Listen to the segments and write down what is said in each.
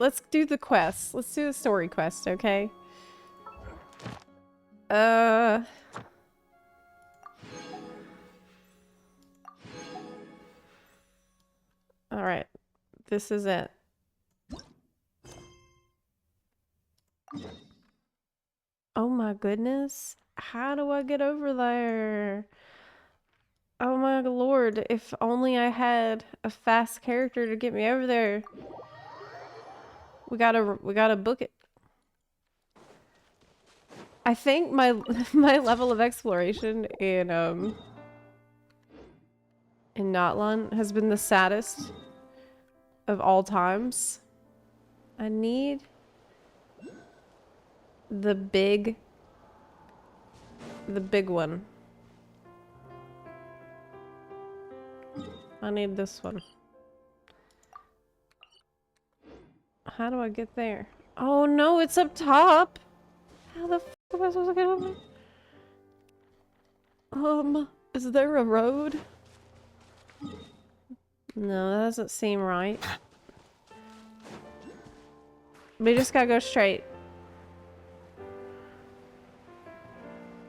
let's do the quest. Let's do the story quest, okay? Alright. This is it. Oh my goodness. How do I get over there? Oh my lord, if only I had a fast character to get me over there. We gotta book it. I think my my level of exploration in Natlan has been the saddest of all times. I need the big one. I need this one. How do I get there? Oh no, it's up top. How the f am I supposed to get over? Is there a road? No, that doesn't seem right. We just gotta go straight.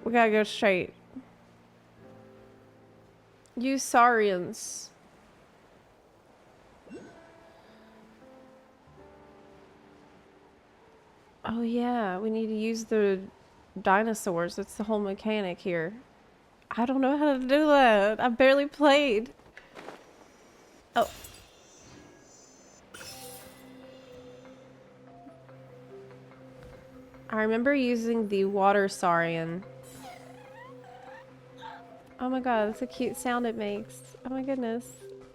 We gotta go straight. Use Saurians. Oh yeah, we need to use the dinosaurs. That's the whole mechanic here. I don't know how to do that. I barely played. Oh. I remember using the water saurian. Oh my god, that's a cute sound it makes. Oh my goodness.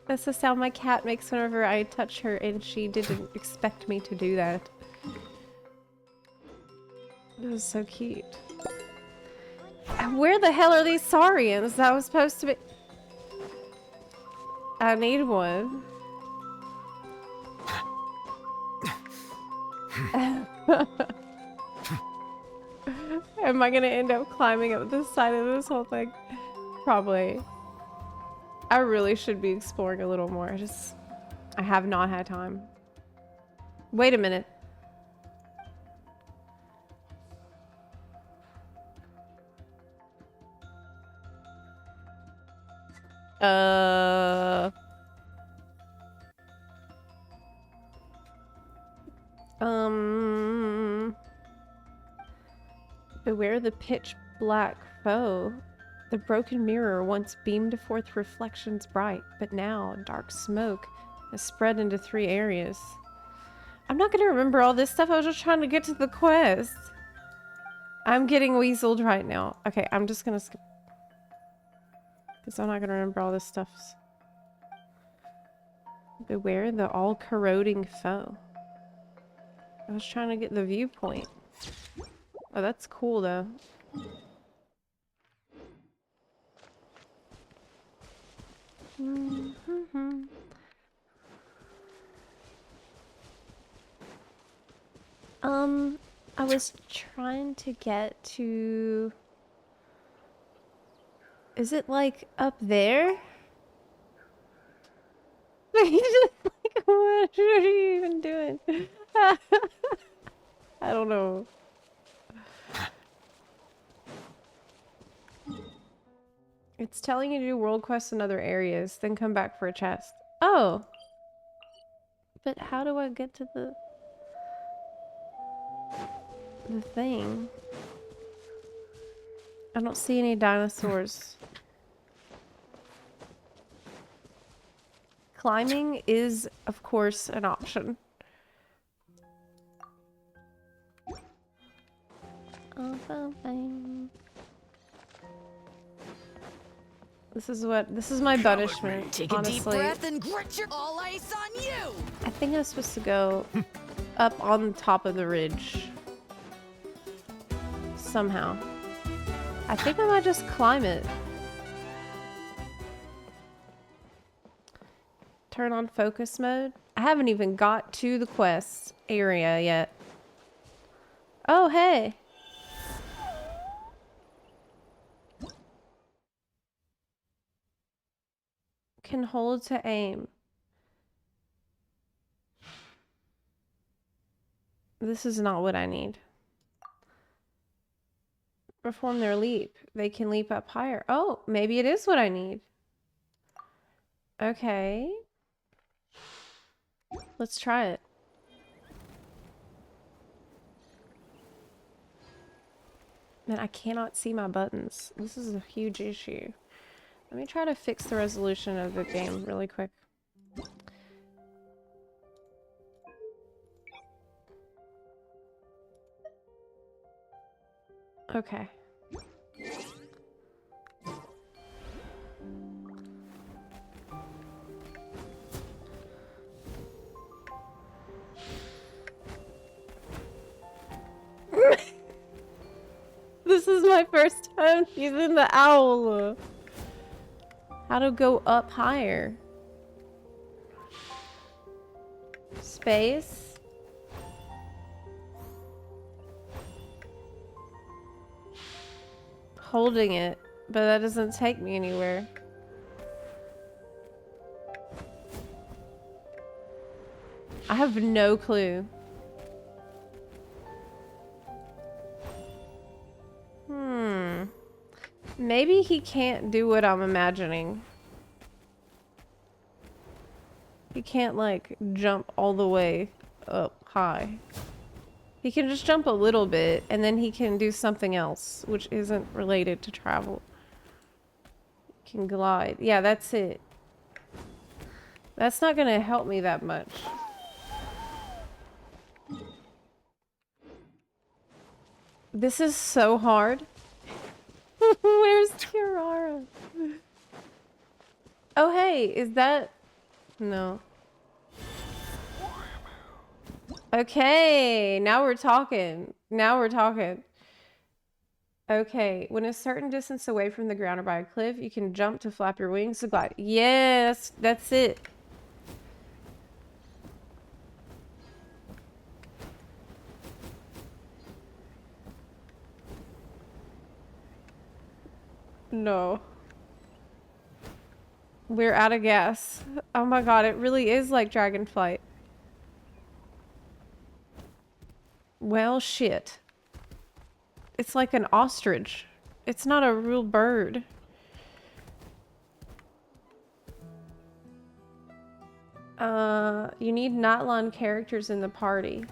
That's the sound my cat makes whenever I touch her, and she didn't expect me to do that. This is so cute. Where the hell are these saurians? That was supposed to be... I need one. Am I gonna end up climbing up the side of this whole thing? Probably. I really should be exploring a little more. I have not had time. Wait a minute. Beware the pitch black foe. The broken mirror once beamed forth reflections bright, but now dark smoke has spread into 3 areas. I'm not gonna remember all this stuff. I was just trying to get to the quest. I'm getting weaseled right now. Okay, I'm just gonna skip. Because I'm not gonna remember all this stuff. Beware the all-corroding foe. I was trying to get the viewpoint. Oh, that's cool though. I was trying to get to... Is it like up there? Like, what are you even doing? I don't know. It's telling you to do world quests in other areas, then come back for a chest. Oh! But how do I get to the thing? I don't see any dinosaurs. Climbing is, of course, an option. This is my punishment. Take a honestly. deep breath and grit your all ice on you. I think I was supposed to go up on top of the ridge. Somehow. I think I might just climb it. Turn on focus mode. I haven't even got to the quest area yet. Oh, hey. Can hold to aim. This is not what I need. Perform their leap. They can leap up higher. Oh, maybe it is what I need. Okay. Let's try it. Man, I cannot see my buttons. This is a huge issue. Let me try to fix the resolution of the game really quick. Okay. This is my first time using the owl. How to go up higher? Space. Holding it, but that doesn't take me anywhere. I have no clue. Maybe he can't do what I'm imagining. He can't, like, jump all the way up high. He can just jump a little bit, and then he can do something else, which isn't related to travel. He can glide. Yeah, that's it. That's not gonna help me that much. This is so hard. Where's Kirara? Oh, hey, is that... No. Okay, now we're talking. Now we're talking. Okay, when a certain distance away from the ground or by a cliff, you can jump to flap your wings to glide. Yes, that's it. No. We're out of gas. Oh my god, it really is like Dragonflight. Well, shit. It's like an ostrich. It's not a real bird. You need Natlan characters in the party.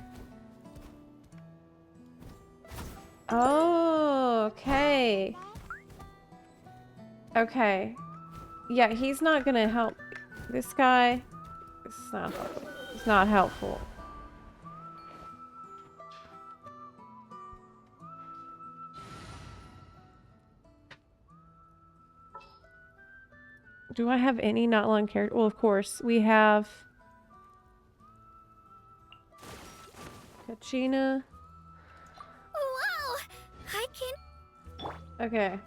Oh, okay. Okay. Yeah, he's not gonna help. This guy is not helpful. It's not helpful. Do I have any Natlan character? Well, of course. We have Kachina. Wow! I can... Okay.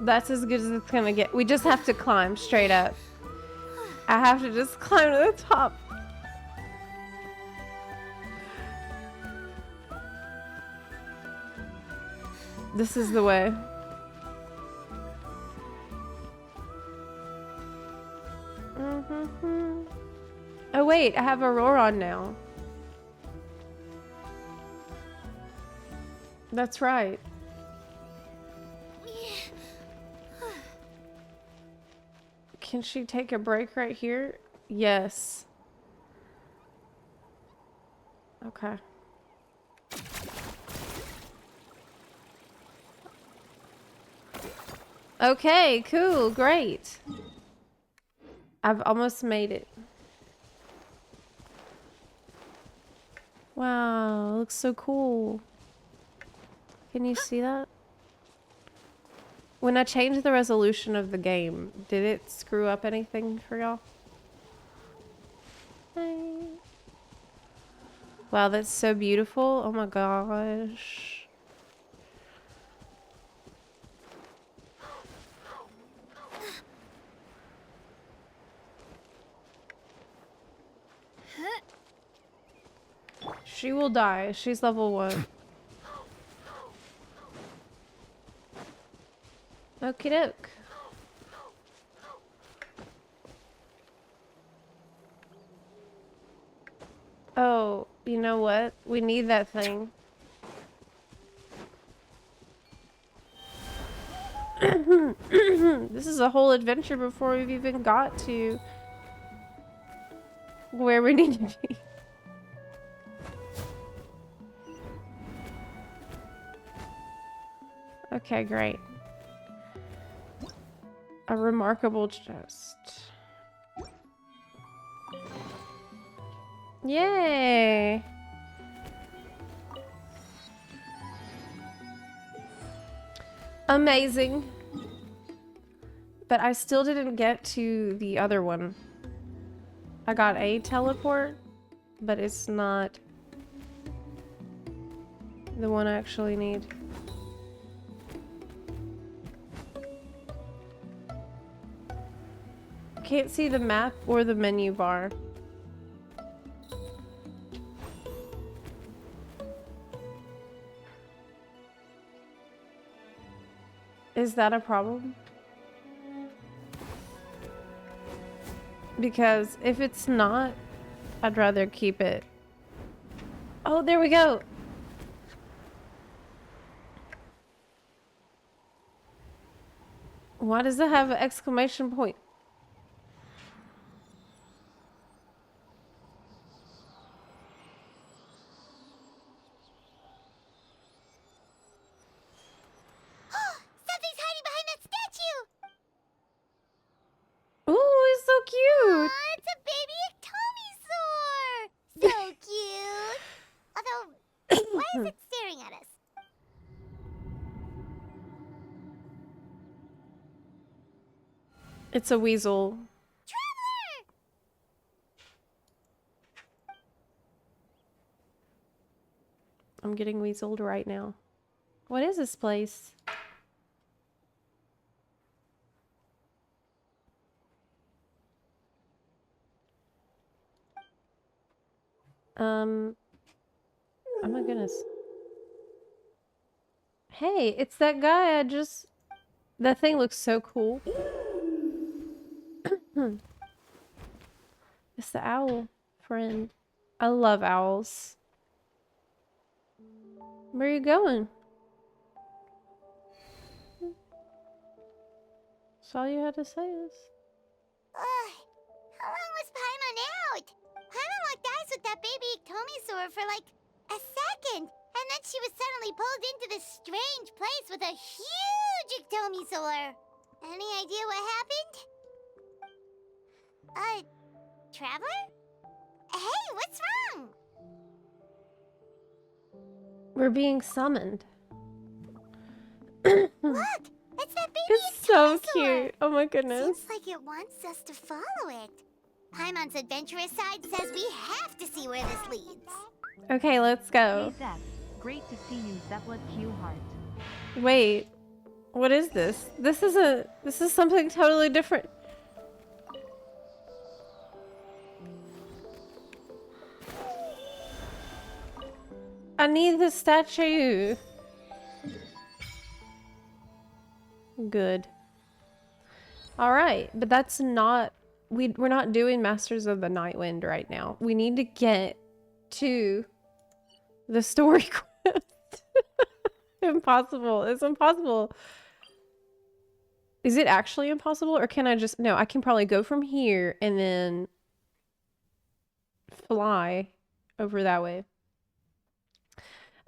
That's as good as it's gonna get. We just have to climb straight up. I have to just climb to the top. This is the way. Oh wait, I have Aurora on now. That's right. Can she take a break right here? Yes. Okay. Okay, cool, great. I've almost made it. Wow, it looks so cool. Can you see that? When I changed the resolution of the game, did it screw up anything for y'all? Wow, that's so beautiful. Oh my gosh. She will die. She's level 1. Okie doke. Oh, you know what? We need that thing. This is a whole adventure before we've even got to where we need to be. Okay, great. A remarkable chest. Yay! Amazing. But I still didn't get to the other one. I got a teleport, but it's not the one I actually need. Can't see the map or the menu bar. Is that a problem? Because if it's not, I'd rather keep it. Oh, there we go. Why does it have an exclamation point? Something's hiding behind that statue! Ooh, it's so cute. Aw, it's a baby Ectomisaur! So cute! Although, why is it staring at us? It's a weasel. Traveler! I'm getting weaseled right now. What is this place? Oh my goodness. Hey, it's that guy I just... That thing looks so cool. It's the owl friend. I love owls. Where are you going? That's all you had to say is... How long was Paimon out? Paimon locked eyes with that baby Ectomisaur for like a second, and then she was suddenly pulled into this strange place with a huge Ectomisaur. Any idea what happened? Traveler? Hey, what's wrong? We're being summoned. Look, it's that baby It's so Ectomisaur. cute. Oh my goodness. Seems like it wants us to follow it. Paimon's adventurous side says we have to see where this leads. Okay, let's go. Hey Zep, great to see you, Zepla Q Heart. Wait, what is this? This is something totally different. I need the statue. Good. All right, but that's not... We're not doing Masters of the Nightwind right now. We need to get to the story quest. Impossible. It's impossible. Is it actually impossible, or can I just... No, I can probably go from here and then fly over that way.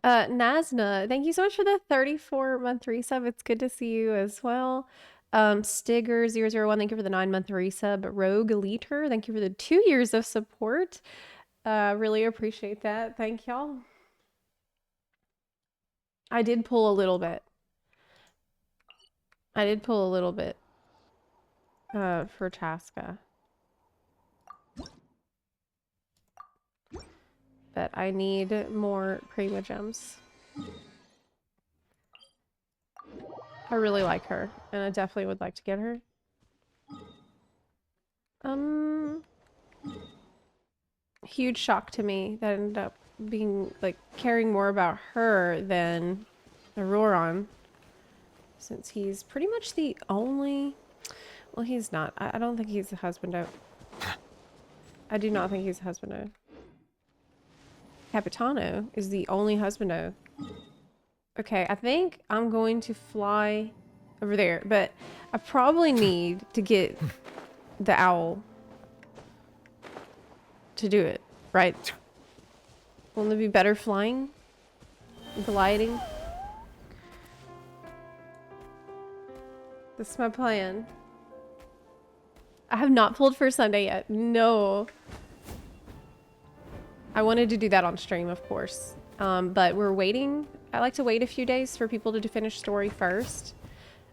Nasna, thank you so much for the 34-month resub. It's good to see you as well. Stigger001, thank you for the 9-month resub. Rogue Leater, thank you for the 2 years of support. Really appreciate that. Thank y'all. I did pull a little bit. For Chaska. But I need more Prima Gems. I really like her, and I definitely would like to get her. Huge shock to me that ended up being, like, caring more about her than Auroron. Since he's pretty much the only... Well, he's not. I don't think he's a husbando. I do not think he's a husbando. Capitano is the only husbando. Okay, I think I'm going to fly over there, but I probably need to get the owl to do it, right? Won't it be better flying? Gliding? This is my plan. I have not pulled for Sunday yet. No. I wanted to do that on stream, of course. But we're waiting. I like to wait a few days for people to finish story first.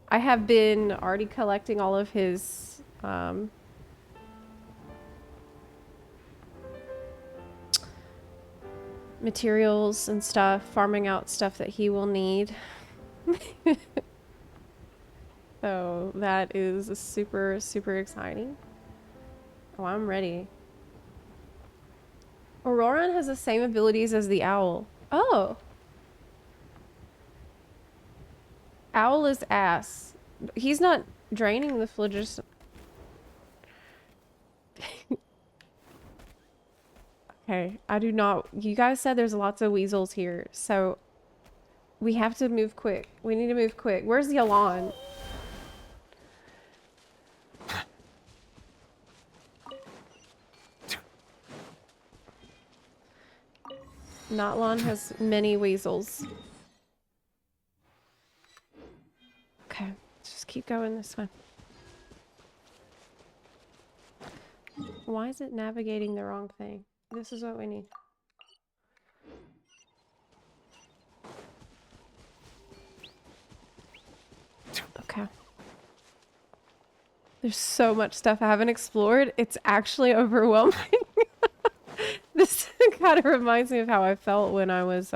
I have been already collecting all of his materials and stuff, farming out stuff that he will need. So that is super, super exciting. Oh, I'm ready. Auroran has the same abilities as the owl. Oh. Owl is ass. He's not draining the phlogiston. Okay, I do not. You guys said there's lots of weasels here, so we have to move quick. We need to move quick. Where's the Alon? Natlan has many weasels. Okay, let's just keep going this way. Why is it navigating the wrong thing? This is what we need. Okay. There's so much stuff I haven't explored. It's actually overwhelming. This kind of reminds me of how I felt when I was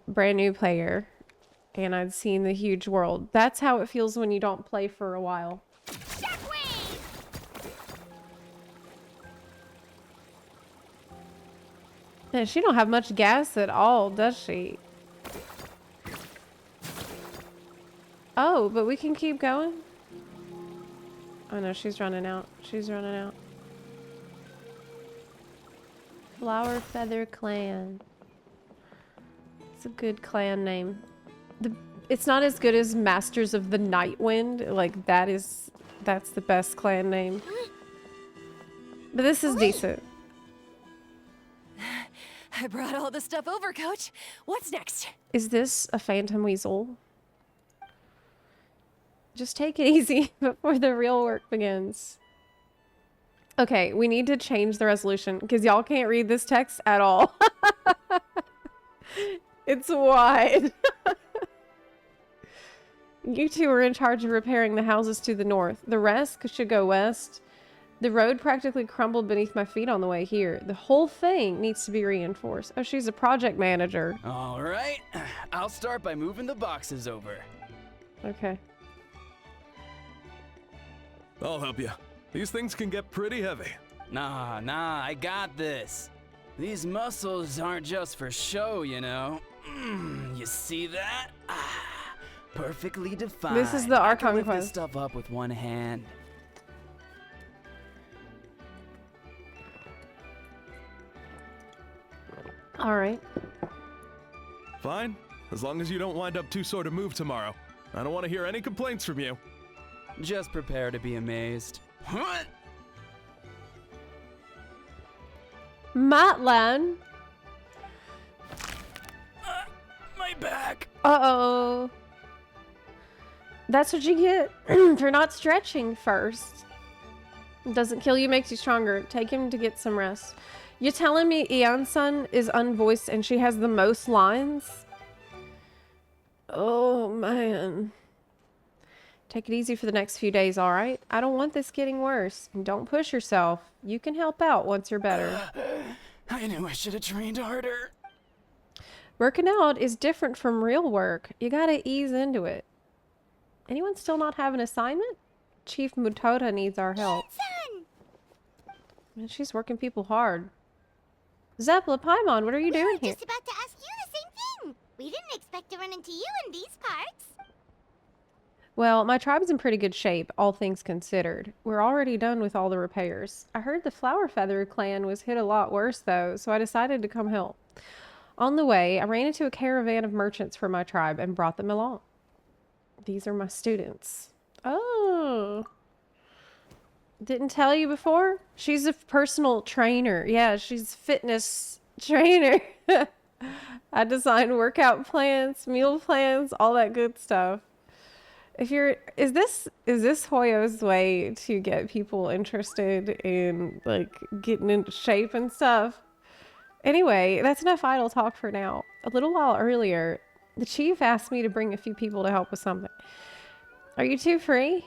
brand new player and I'd seen the huge world. That's how it feels when you don't play for a while. Man, she don't have much gas at all, does she? Oh, but we can keep going? Oh no, she's running out. She's running out. Flower Feather Clan. It's a good clan name. It's not as good as Masters of the Night Wind. Like, that's the best clan name. But this is decent. I brought all the stuff over, Coach. What's next? Is this a phantom weasel? Just take it easy before the real work begins. Okay, we need to change the resolution because y'all can't read this text at all. It's wide. You two are in charge of repairing the houses to the north. The rest should go west. The road practically crumbled beneath my feet on the way here. The whole thing needs to be reinforced. Oh, she's a project manager. All right. I'll start by moving the boxes over. Okay. I'll help you. These things can get pretty heavy. Nah, I got this. These muscles aren't just for show, you know. You see that? Perfectly defined. This is the I can Archon lift this quest. stuff up with one hand. All right. Fine, as long as you don't wind up too sore to move tomorrow. I don't want to hear any complaints from you. Just prepare to be amazed. What? Natlan. My back. Uh-oh. That's what you get for not stretching first. It doesn't kill you, makes you stronger. Take him to get some rest. You're telling me Ian-san is unvoiced and she has the most lines? Oh, man. Take it easy for the next few days, all right? I don't want this getting worse. And don't push yourself. You can help out once you're better. I knew I should have trained harder. Working out is different from real work. You gotta ease into it. Anyone still not have an assignment? Chief Mutota needs our help. Man, she's working people hard. Zepla, Paimon, what are you doing here? Just about to ask you the same thing. We didn't expect to run into you in these parts. Well, my tribe's in pretty good shape, all things considered. We're already done with all the repairs. I heard the Flower Feather clan was hit a lot worse, though, so I decided to come help. On the way, I ran into a caravan of merchants from my tribe and brought them along. These are my students. Oh. Didn't tell you before? She's a personal trainer. Yeah, she's a fitness trainer. I design workout plans, meal plans, all that good stuff. If you're, is this Hoyo's way to get people interested in like getting into shape and stuff? Anyway, that's enough idle talk for now. A little while earlier, the chief asked me to bring a few people to help with something. Are you two free?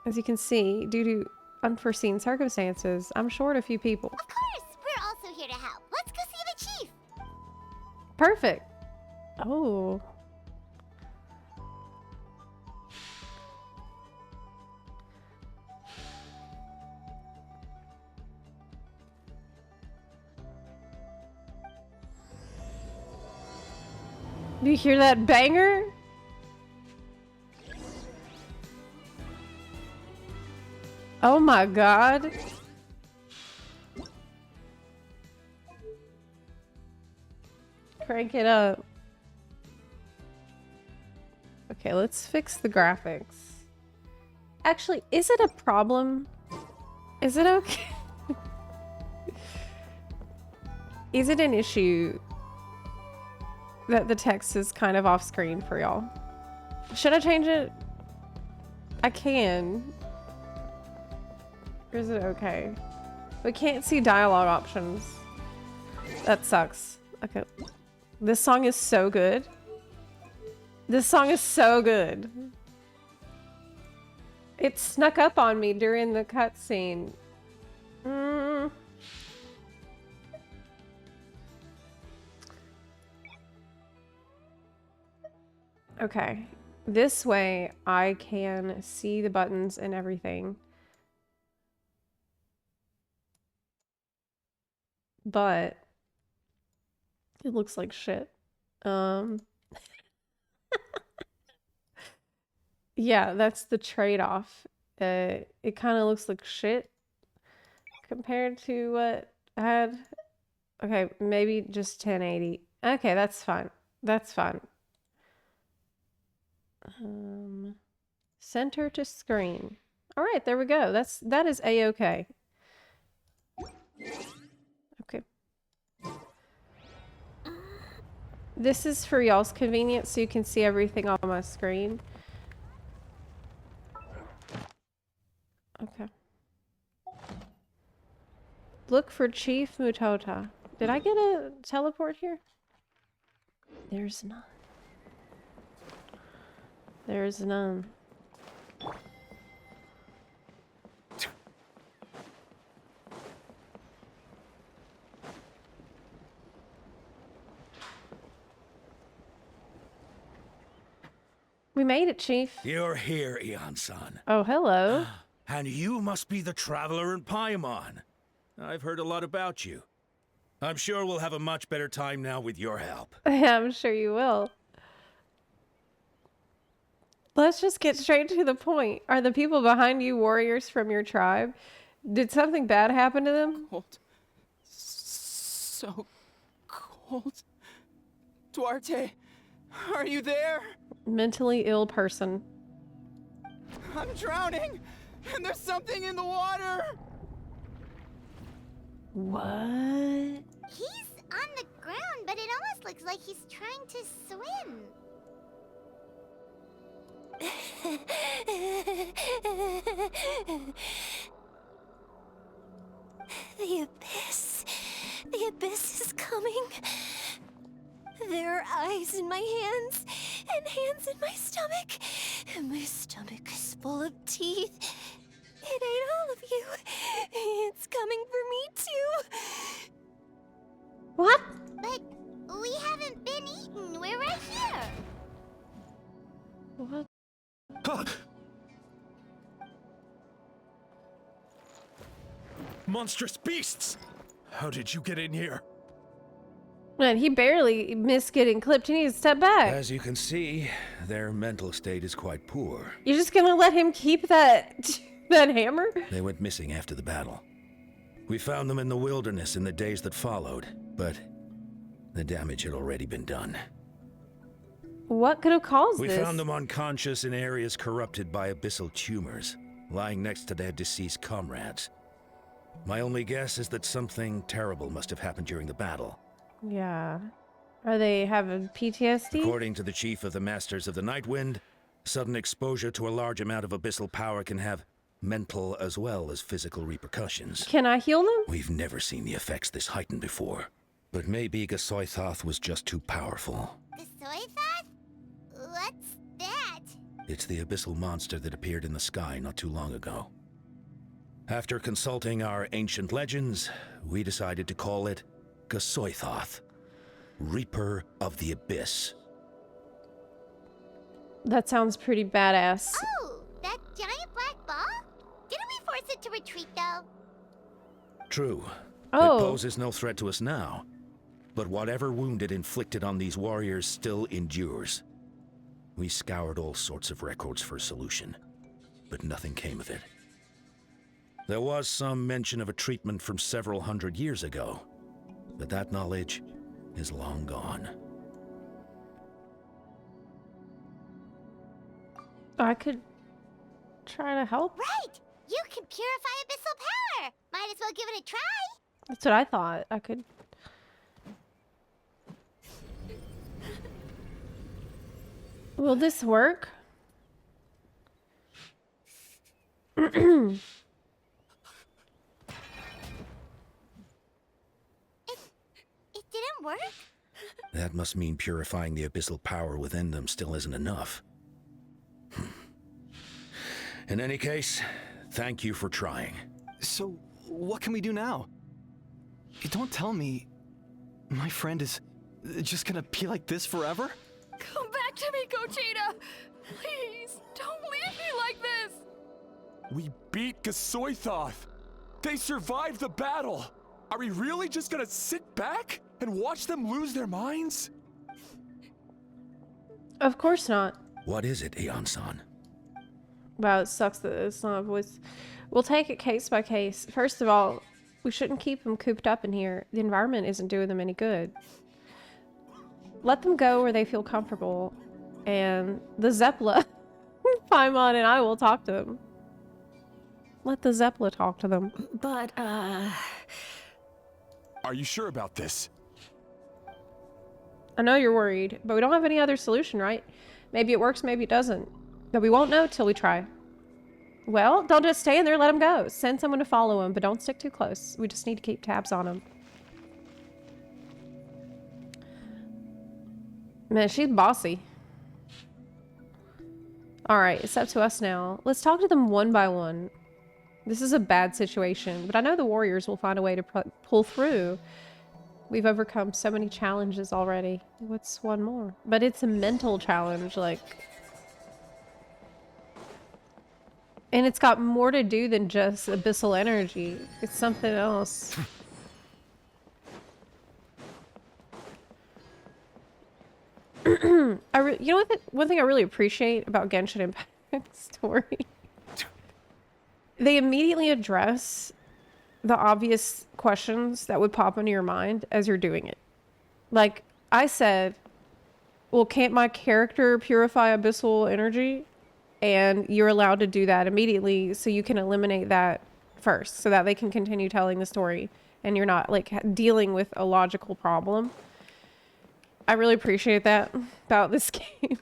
As you can see, due to unforeseen circumstances, I'm short a few people. Of course, we're also here to help. Let's go see the chief. Perfect. Oh. Do you hear that banger? Oh my god. Crank it up. Okay, let's fix the graphics. Actually, is it a problem? Is it okay? Is it an issue that the text is kind of off screen for y'all? Should I change it? I can. Or is it okay? We can't see dialogue options. That sucks. Okay. This song is so good. This song is so good. It snuck up on me during the cutscene. Okay. This way I can see the buttons and everything. But it looks like shit. Yeah, that's the trade-off. It kind of looks like shit compared to what I had. Okay, maybe just 1080. Okay, that's fine. That's fine. Center to screen. All right, there we go. That is a-okay. Okay. This is for y'all's convenience so you can see everything on my screen. Okay. Look for Chief Mutota. Did I get a teleport here? There's none. There's none. We made it, Chief. You're here, Eon-san. Oh, hello. And you must be the traveler in Paimon. I've heard a lot about you. I'm sure we'll have a much better time now with your help. I'm sure you will. Let's just get straight to the point. Are the people behind you warriors from your tribe? Did something bad happen to them? Cold. So cold. Duarte, are you there? Mentally ill person. I'm drowning, and there's something in the water. What? He's on the ground, but it almost looks like he's trying to swim. The abyss. The abyss is coming. There are eyes in my hands, and hands in my stomach. And my stomach is full of teeth. It ate all of you. It's coming for me too. What? But we haven't been eaten. We're right here. What? Monstrous beasts! How did you get in here? Man, he barely missed getting clipped. He needs to step back. As you can see, their mental state is quite poor. You're just gonna let him keep that that hammer? They went missing after the battle. We found them in the wilderness in the days that followed, but the damage had already been done. What could have caused We this? found them unconscious in areas corrupted by abyssal tumors, lying next to their deceased comrades. My only guess is that something terrible must have happened during the battle. Yeah. Are they having PTSD? According to the chief of the Masters of the Nightwind, sudden exposure to a large amount of abyssal power can have mental as well as physical repercussions. Can I heal them? We've never seen the effects this heightened before, but maybe Gasoithoth was just too powerful. The soy thought? What's that? It's the abyssal monster that appeared in the sky not too long ago. After consulting our ancient legends, we decided to call it Gasoithoth, Reaper of the Abyss. That sounds pretty badass. Oh, that giant black ball? Didn't we force it to retreat, though? True. Oh. It poses no threat to us now, but whatever wound it inflicted on these warriors still endures. We scoured all sorts of records for a solution, but nothing came of it. There was some mention of a treatment from several hundred years ago, but that knowledge is long gone. I could try to help. Right! You can purify abyssal power! Might as well give it a try! That's what I thought. I could. Will this work? It didn't work? That must mean purifying the abyssal power within them still isn't enough. In any case, thank you for trying. So, what can we do now? Don't tell me my friend is just gonna be like this forever? Come back to me, Gogeta! Please, don't leave me like this! We beat Gasoithoth! They survived the battle! Are we really just gonna sit back and watch them lose their minds? Of course not. What is it, Aeon-san? Wow, it sucks that it's not a voice. We'll take it case by case. First of all, we shouldn't keep them cooped up in here. The environment isn't doing them any good. Let them go where they feel comfortable. And the Zepla, Paimon and I will talk to them. Let the Zepla talk to them. But, Are you sure about this? I know you're worried, but we don't have any other solution, right? Maybe it works, maybe it doesn't. But we won't know till we try. Well, don't just stay in there, let them go. Send someone to follow them, but don't stick too close. We just need to keep tabs on them. Man, she's bossy. Alright, it's up to us now. Let's talk to them one by one. This is a bad situation, but I know the warriors will find a way to pull through. We've overcome so many challenges already. What's one more? But it's a mental challenge, like... And it's got more to do than just abyssal energy. It's something else. You know what? One thing I really appreciate about Genshin Impact story, they immediately address the obvious questions that would pop into your mind as you're doing it. Like I said, well, can't my character purify abyssal energy? And you're allowed to do that immediately, so you can eliminate that first, so that they can continue telling the story, and you're not like dealing with a logical problem. I really appreciate that about this game.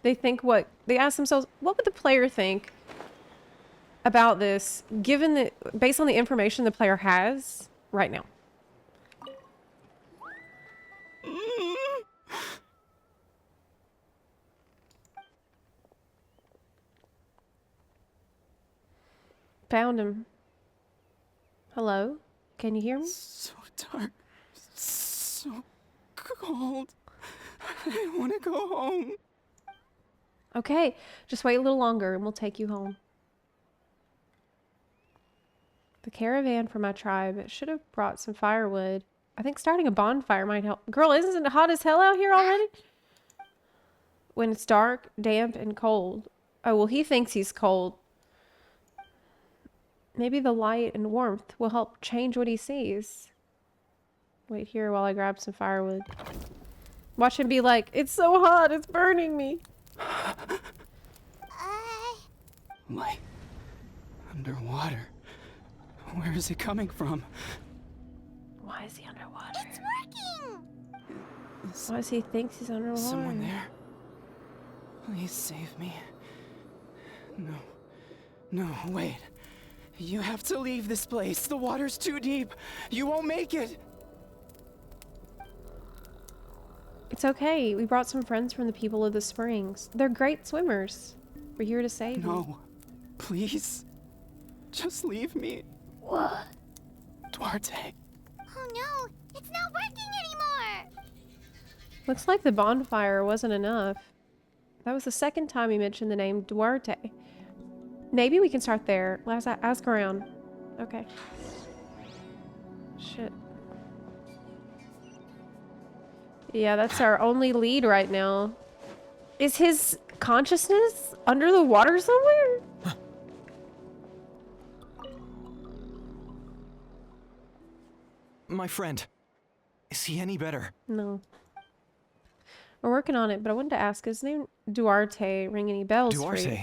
They ask themselves, what would the player think about this, given that, based on the information the player has right now. Found him. Hello? Can you hear me? So dark. So cold. I want to go home. Okay, just wait a little longer and we'll take you home. The caravan for my tribe, it should have brought some firewood. I think starting a bonfire might help. Girl, isn't it hot as hell out here already? When it's dark, damp, and cold. Oh, well, he thinks he's cold. Maybe the light and warmth will help change what he sees. Wait here while I grab some firewood. Watch him be like, it's so hot, it's burning me. Light. Underwater. Where is it coming from? Why is he underwater? It's working! Why does he think he's underwater? Someone there? Please save me. No. No, wait. You have to leave this place. The water's too deep. You won't make it. It's okay. We brought some friends from the people of the springs. They're great swimmers. We're here to save you. No. Please. Just leave me. What? Duarte. Oh no, it's not working anymore! Looks like the bonfire wasn't enough. That was the second time he mentioned the name Duarte. Maybe we can start there. Let's ask around. Okay. Shit. Yeah, that's our only lead right now. Is his consciousness under the water somewhere? My friend. Is he any better? No. We're working on it, but I wanted to ask, is his name Duarte ring any bells for you?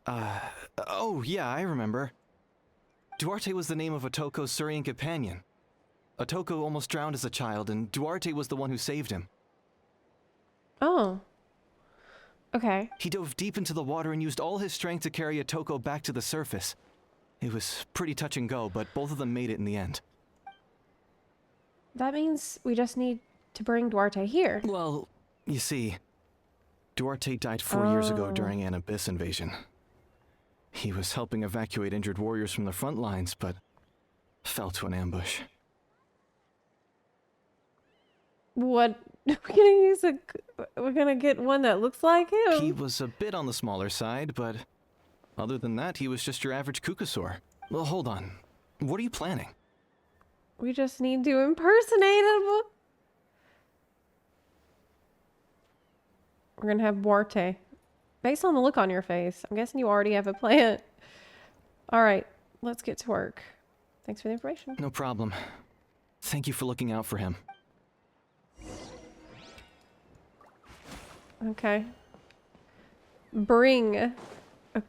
Duarte? Oh yeah, I remember. Duarte was the name of Otoko's Surian companion. Otoko almost drowned as a child, and Duarte was the one who saved him. Oh. Okay. He dove deep into the water and used all his strength to carry Otoko back to the surface. It was pretty touch and go, but both of them made it in the end. That means we just need to bring Duarte here. Well, you see, Duarte died 4 years ago during an abyss invasion. He was helping evacuate injured warriors from the front lines, but fell to an ambush. What? We're gonna get one that looks like him? He was a bit on the smaller side, but other than that, he was just your average Kukasaur. Well, hold on. What are you planning? We just need to impersonate him. We're gonna have Duarte. Based on the look on your face, I'm guessing you already have a plan. Alright, let's get to work. Thanks for the information. No problem. Thank you for looking out for him. Okay. Bring a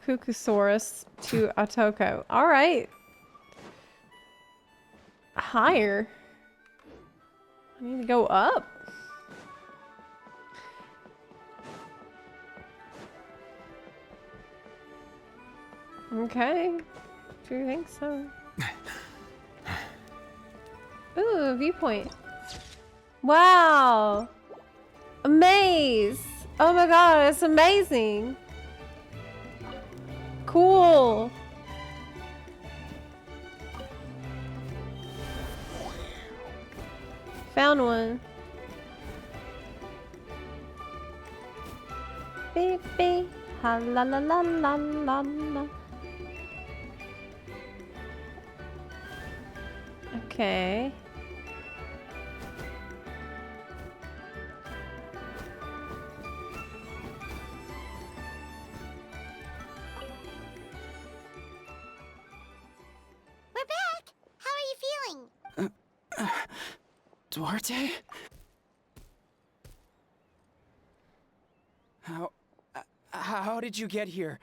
Kukusaurus to Otoko. Alright. Higher. I need to go up. Okay. Do you think so? Ooh, viewpoint. Wow. A maze. Oh my god, it's amazing. Cool. Found one. Beep beep. Ha la la la la la la. Okay. We're back! How are you feeling? Duarte? How did you get here?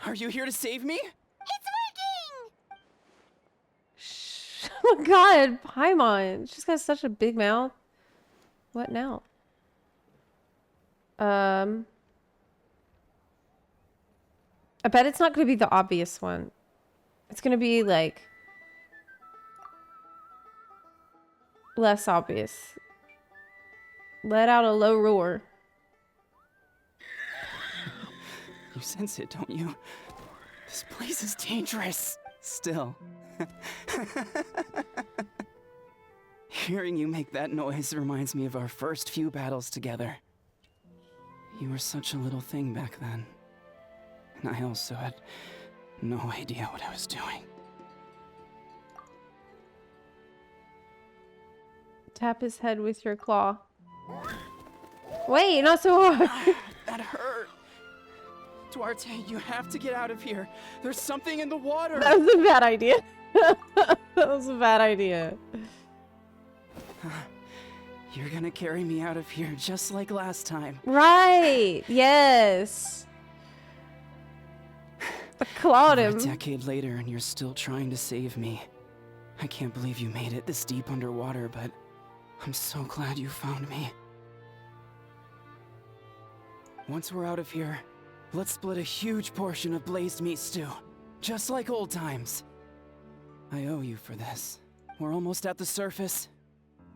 Are you here to save me? It's working! Shh. Oh my god, Paimon. She's got such a big mouth. What now? I bet it's not going to be the obvious one. It's going to be like less obvious. Let out a low roar. You sense it, don't you? This place is dangerous. Still. Hearing you make that noise reminds me of our first few battles together. You were such a little thing back then. And I also had no idea what I was doing. Tap his head with your claw. Wait, not so hard. That hurt. Duarte, you have to get out of here. There's something in the water. That was a bad idea. That was a bad idea. You're gonna carry me out of here just like last time. Right. Yes. I clawed him. A decade later and you're still trying to save me. I can't believe you made it this deep underwater, but I'm so glad you found me. Once we're out of here, let's split a huge portion of blazed meat stew. Just like old times. I owe you for this. We're almost at the surface.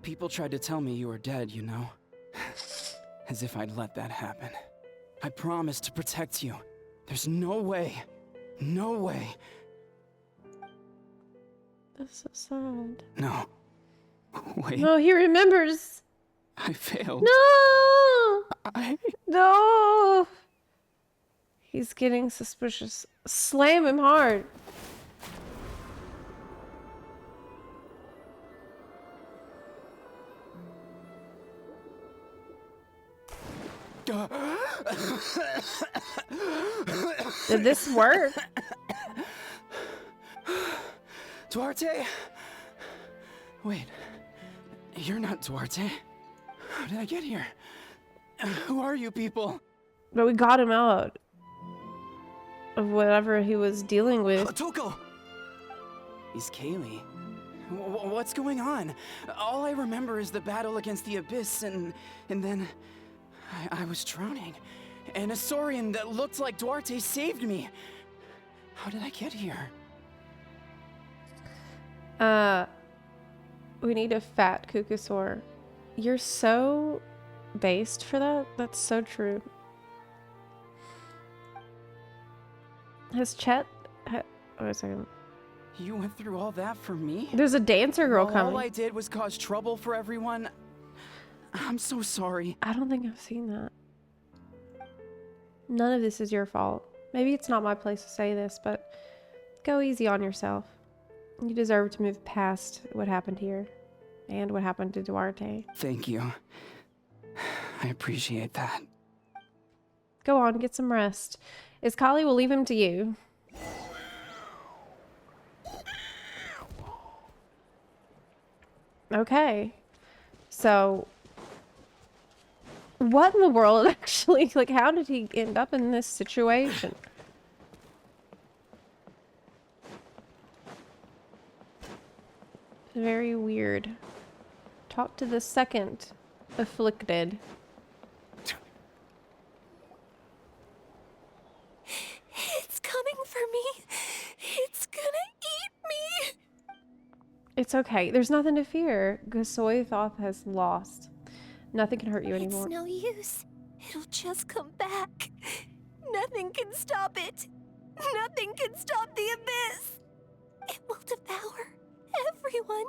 People tried to tell me you were dead, you know? As if I'd let that happen. I promised to protect you. There's no way. No way. That's so sad. No. Wait. No, he remembers. I failed. No! No! He's getting suspicious. Slam him hard. Did this work? Duarte? Wait. You're not Duarte. How did I get here? Who are you people? But we got him out of whatever he was dealing with. Toko! He's Kaylee. What's going on? All I remember is the battle against the Abyss, and then I was drowning. And a Saurian that looked like Duarte saved me. How did I get here? We need a fat Kukusaur. You're so based for that. That's so true. Has Chet... Wait a second. You went through all that for me? There's a dancer girl All coming. I did was cause trouble for everyone. I'm so sorry. I don't think I've seen that. None of this is your fault. Maybe it's not my place to say this, but go easy on yourself. You deserve to move past what happened here and what happened to Duarte. Thank you. I appreciate that. Go on, get some rest. Iskali will leave him to you. Okay. So, what in the world actually, like, how did he end up in this situation? Very weird. Talk to the second afflicted. It's coming for me. It's gonna eat me. It's okay. There's nothing to fear. Gosoithoth has lost. Nothing can hurt you anymore. It's no use. It'll just come back. Nothing can stop it. Nothing can stop the abyss. It will devour everyone.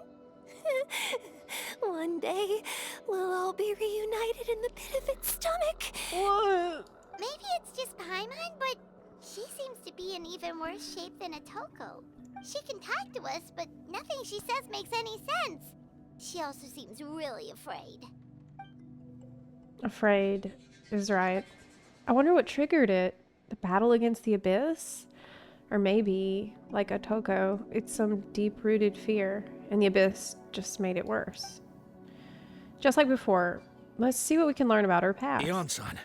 One day, we'll all be reunited in the pit of its stomach. What? Maybe it's just Paimon, but she seems to be in even worse shape than a Toko. She can talk to us, but nothing she says makes any sense. She also seems really afraid. Afraid is right. I wonder what triggered it. The battle against the abyss? Or maybe, like a Toko, it's some deep-rooted fear, and the abyss just made it worse. Just like before, let's see what we can learn about her past. Ion-san,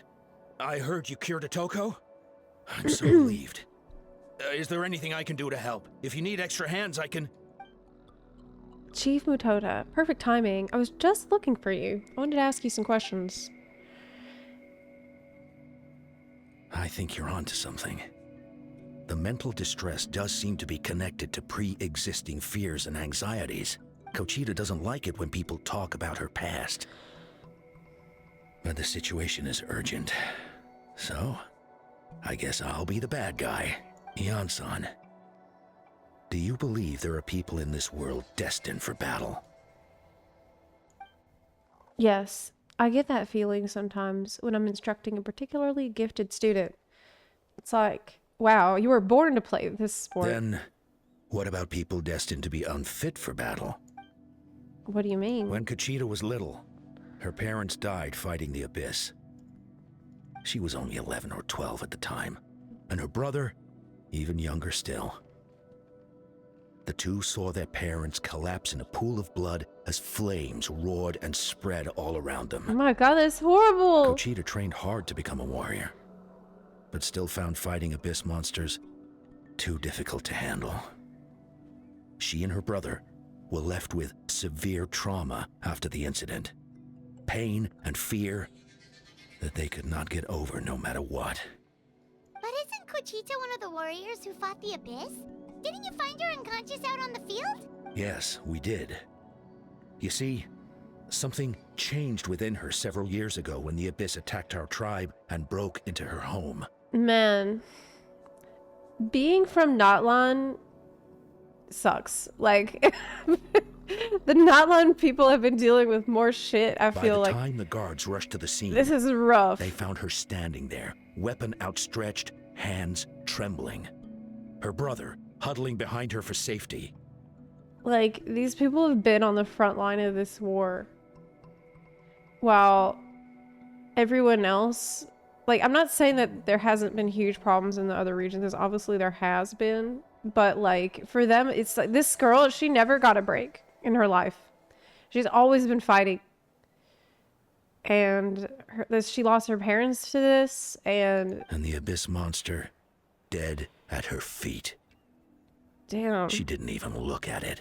I heard you cured a Toko? I'm so relieved. Is there anything I can do to help? If you need extra hands, I can... Chief Mutota, perfect timing. I was just looking for you. I wanted to ask you some questions. I think you're onto something. The mental distress does seem to be connected to pre-existing fears and anxieties. Kochita doesn't like it when people talk about her past. But the situation is urgent. So, I guess I'll be the bad guy. Ion-san, do you believe there are people in this world destined for battle? Yes, I get that feeling sometimes when I'm instructing a particularly gifted student. It's like, wow, you were born to play this sport. Then, what about people destined to be unfit for battle? What do you mean? When Conchita was little, her parents died fighting the Abyss. She was only 11 or 12 at the time, and her brother, even younger still. The two saw their parents collapse in a pool of blood as flames roared and spread all around them. Oh my god, that's horrible! Conchita trained hard to become a warrior, but still found fighting Abyss monsters too difficult to handle. She and her brother were left with severe trauma after the incident. Pain and fear that they could not get over no matter what. But isn't Conchita one of the warriors who fought the Abyss? Didn't you find her unconscious out on the field? Yes, we did. You see, something changed within her several years ago when the Abyss attacked our tribe and broke into her home. Man, being from Natlan sucks. Like, the Natlan people have been dealing with more shit, I feel like. By the time the guards rushed to the scene, this is rough. They found her standing there, weapon outstretched, hands trembling. Her brother huddling behind her for safety. Like, these people have been on the front line of this war, while everyone else, like, I'm not saying that there hasn't been huge problems in the other regions, because obviously there has been, but like, for them, it's like, this girl, she never got a break in her life. She's always been fighting. And she lost her parents to this, and the Abyss monster dead at her feet. Damn. She didn't even look at it,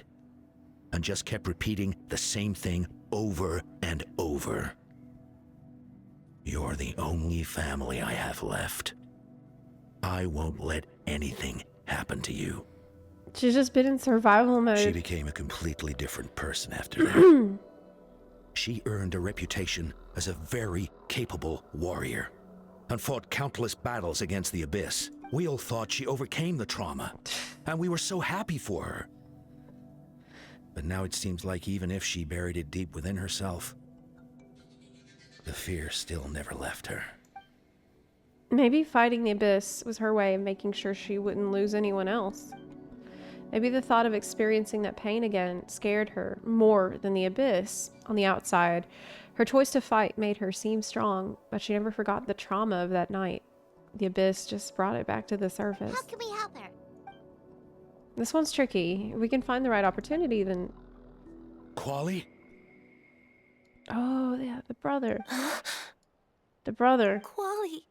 and just kept repeating the same thing over and over. You're the only family I have left. I won't let anything happen to you. She's just been in survival mode. She became a completely different person after that. She earned a reputation as a very capable warrior and fought countless battles against the Abyss. We all thought she overcame the trauma, and we were so happy for her. But now it seems like even if she buried it deep within herself, the fear still never left her. Maybe fighting the Abyss was her way of making sure she wouldn't lose anyone else. Maybe the thought of experiencing that pain again scared her more than the Abyss on the outside. Her choice to fight made her seem strong, but she never forgot the trauma of that night. The Abyss just brought it back to the surface. How can we help her? This one's tricky. If we can find the right opportunity, then... Quali? Oh, yeah, the brother. The brother. Quali,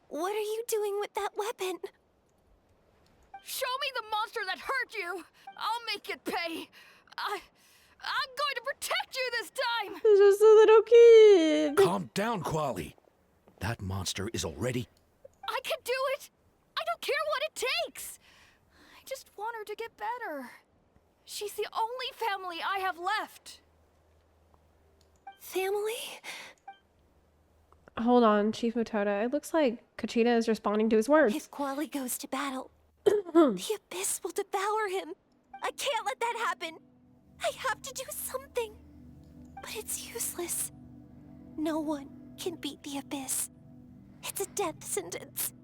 what are you doing with that weapon? Show me the monster that hurt you! I'll make it pay! I'm going to protect you this time! He's just a little kid. Calm down, Quali. That monster is already... I can do it! I don't care what it takes! I just want her to get better. She's the only family I have left. Family? Hold on, Chief Mutota. It looks like Conchita is responding to his words. If Quali goes to battle, the Abyss will devour him. I can't let that happen. I have to do something. But it's useless. No one can beat the Abyss. It's a death sentence.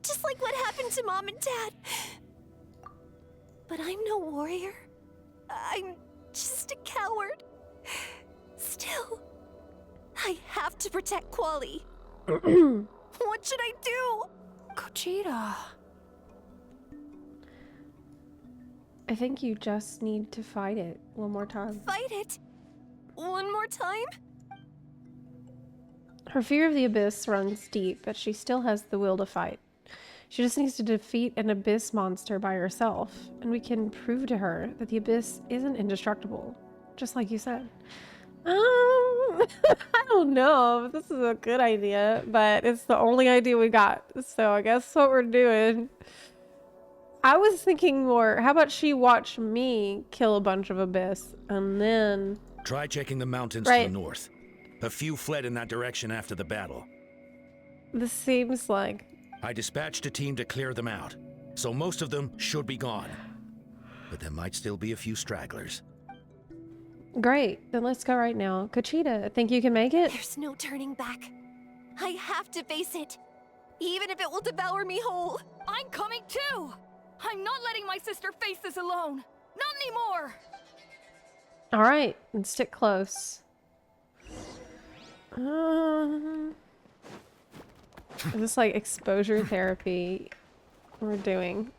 Just like what happened to Mom and Dad. But I'm no warrior. I'm just a coward. Still, I have to protect Quali. What should I do? Conchita. I think you just need to fight it one more time. Fight it? One more time? Her fear of the Abyss runs deep, but she still has the will to fight. She just needs to defeat an Abyss monster by herself, and we can prove to her that the Abyss isn't indestructible, just like you said. I don't know if this is a good idea, but it's the only idea we got, so I guess what we're doing. I was thinking more, how about she watch me kill a bunch of Abyss, and then... Try checking the mountains to the north. A few fled in that direction after the battle. This seems like... I dispatched a team to clear them out, so most of them should be gone. But there might still be a few stragglers. Great, then let's go right now. Conchita, think you can make it? There's no turning back. I have to face it, even if it will devour me whole. I'm coming too! I'm not letting my sister face this alone! Not anymore! All right, and stick close. Is this like exposure therapy we're doing?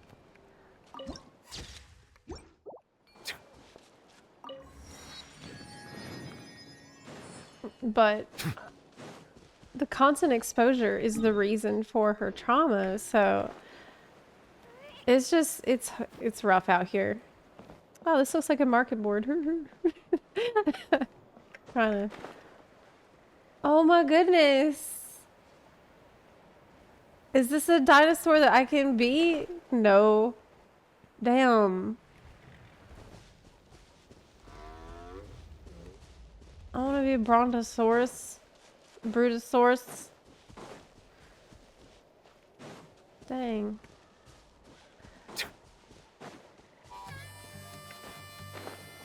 But the constant exposure is the reason for her trauma, so it's just, it's rough out here. Wow, this looks like a market board. Trying to... Oh my goodness. Is this a dinosaur that I can be? No. Damn. I want to be a brontosaurus. Brutosaurus. Dang.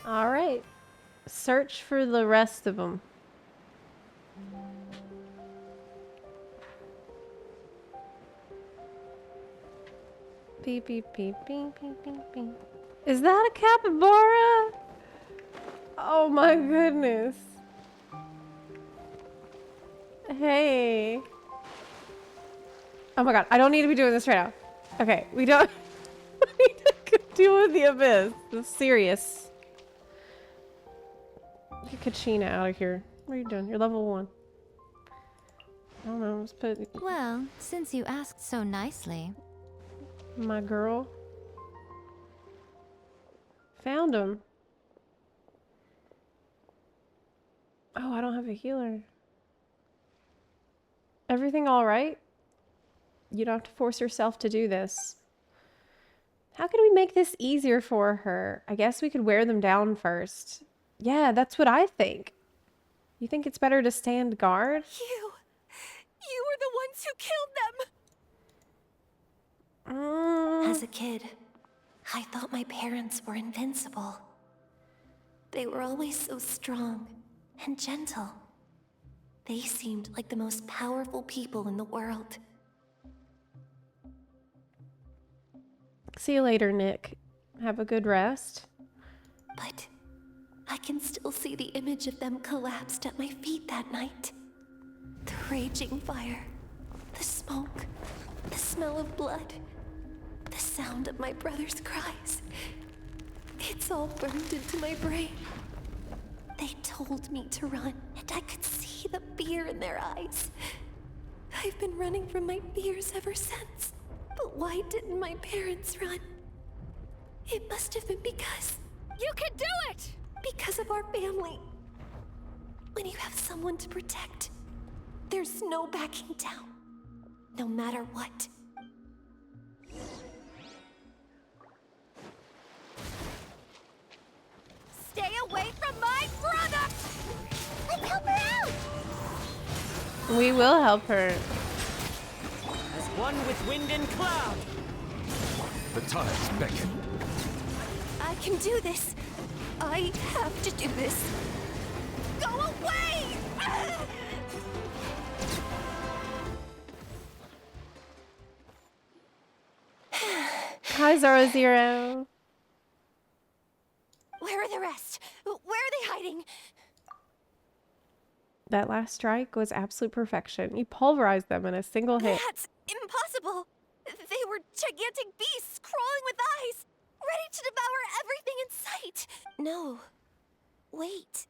All right. Search for the rest of them. Beep, beep, beep, beep, beep, beep, beep. Is that a capybara? Oh my goodness. Hey. Oh my god, I don't need to be doing this right now. Okay, we don't we need to deal with the abyss. This is serious. Get Kachina out of here. What are you doing? You're level 1. I don't know, let's put... Well, since you asked so nicely. My girl. Found him. Oh, I don't have a healer. Everything all right? You don't have to force yourself to do this. How can we make this easier for her? I guess we could wear them down first. Yeah, that's what I think. You think it's better to stand guard? You were the ones who killed them! As a kid, I thought my parents were invincible. They were always so strong and gentle. They seemed like the most powerful people in the world. See you later, Nick. Have a good rest. But I can still see the image of them collapsed at my feet that night. The raging fire, the smoke, the smell of blood, the sound of my brother's cries. It's all burned into my brain. They told me to run, and I could see the fear in their eyes. I've been running from my fears ever since. But why didn't my parents run? It must have been because... You can do it! Because of our family. When you have someone to protect, there's no backing down. No matter what. Stay away from my brother! Let's help her out! We will help her. As one with wind and cloud. The tides beckon. I can do this. I have to do this. Go away! Hi, Zoro Zero. Where are the rest? Where are they hiding? That last strike was absolute perfection. You pulverized them in a single hit. That's impossible. They were gigantic beasts crawling with eyes, ready to devour everything in sight. No. Wait.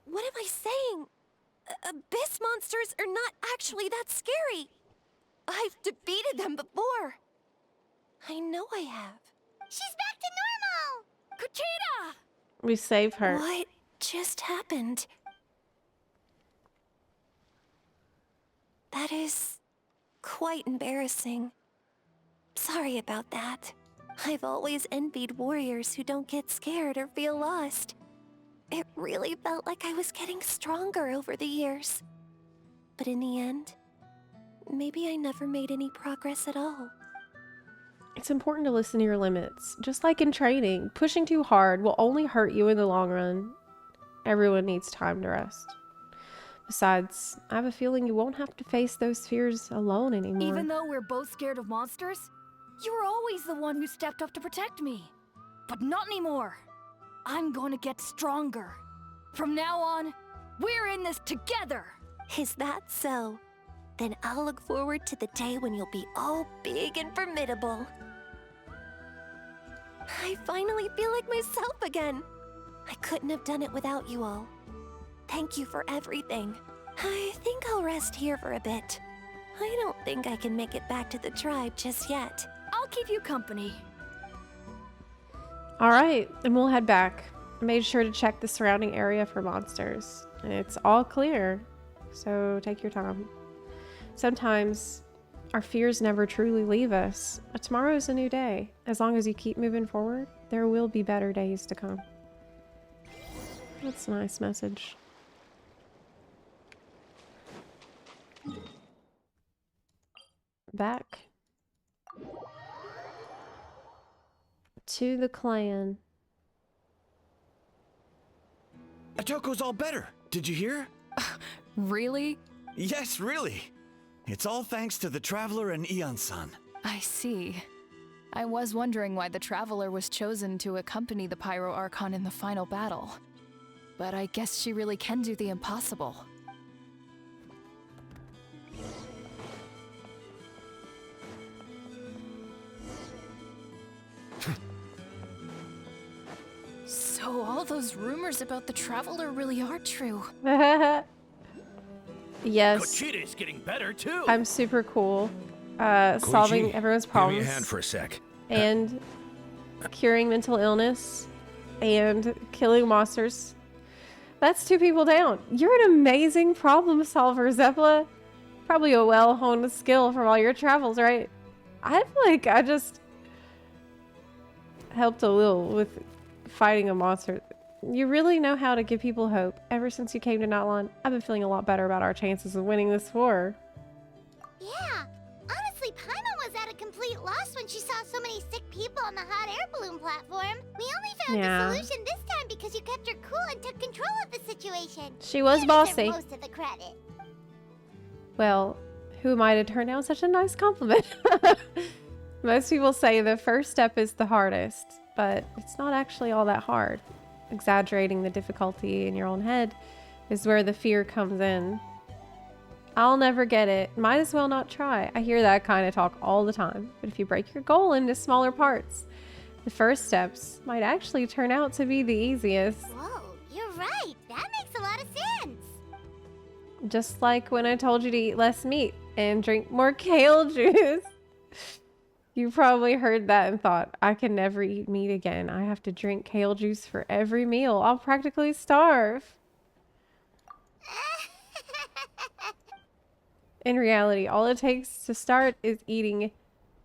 What am I saying? Abyss monsters are not actually that scary. I've defeated them before. I know I have. She's back to normal! Kuchina! We save her. What just happened? That is quite embarrassing. Sorry about that. I've always envied warriors who don't get scared or feel lost. It really felt like I was getting stronger over the years. But in the end, maybe I never made any progress at all. It's important to listen to your limits. Just like in training, pushing too hard will only hurt you in the long run. Everyone needs time to rest. Besides, I have a feeling you won't have to face those fears alone anymore. Even though we're both scared of monsters, you were always the one who stepped up to protect me. But not anymore. I'm gonna get stronger. From now on, we're in this together. Is that so? Then I'll look forward to the day when you'll be all big and formidable. I finally feel like myself again. I couldn't have done it without you all. Thank you for everything. I think I'll rest here for a bit. I don't think I can make it back to the tribe just yet. I'll keep you company. Alright, and we'll head back. I made sure to check the surrounding area for monsters. It's all clear, so take your time. Sometimes our fears never truly leave us, but tomorrow's a new day. As long as you keep moving forward, there will be better days to come. That's a nice message. Back to the clan. Atoko's all better. Did you hear? Really? Yes, really. It's all thanks to the Traveler and Ian-san. I see. I was wondering why the Traveler was chosen to accompany the Pyro Archon in the final battle. But I guess she really can do the impossible. So all those rumors about the Traveler really are true. Yes. Kochida's getting better too. I'm super cool. Solving Koichi, everyone's give problems. me a hand for a sec. And curing mental illness. And killing monsters. That's 2 people down. You're an amazing problem solver, Zepla. Probably a well-honed skill from all your travels, right? I feel like I just helped a little with fighting a monster. You really know how to give people hope. Ever since you came to Natlan, I've been feeling a lot better about our chances of winning this war. Yeah, honestly, Paimon was at a complete loss when she saw so many sick people on the hot air balloon platform. We only found Yeah. the solution this time because you kept her cool and took control of the situation. She was You deserve bossy. most of the credit. Well, who am I to turn down such a nice compliment? Most people say the first step is the hardest, but it's not actually all that hard. Exaggerating the difficulty in your own head is where the fear comes in. I'll never get it. Might as well not try. I hear that kind of talk all the time. But if you break your goal into smaller parts, the first steps might actually turn out to be the easiest. Whoa, you're right. That makes a lot of sense. Just like when I told you to eat less meat and drink more kale juice. You probably heard that and thought, I can never eat meat again. I have to drink kale juice for every meal. I'll practically starve. In reality, all it takes to start is eating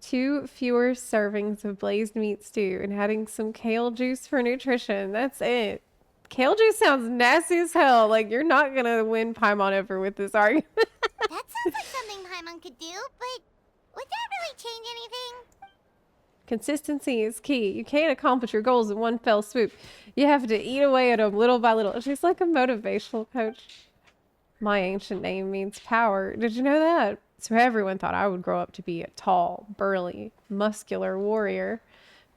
2 fewer servings of blazed meat stew and adding some kale juice for nutrition. That's it. Kale juice sounds nasty as hell. Like, you're not gonna win Paimon over with this argument. That sounds like something Paimon could do, but would that really change anything? Consistency is key. You can't accomplish your goals in one fell swoop. You have to eat away at them little by little. She's like a motivational coach. My ancient name means power. Did you know that? So everyone thought I would grow up to be a tall, burly, muscular warrior.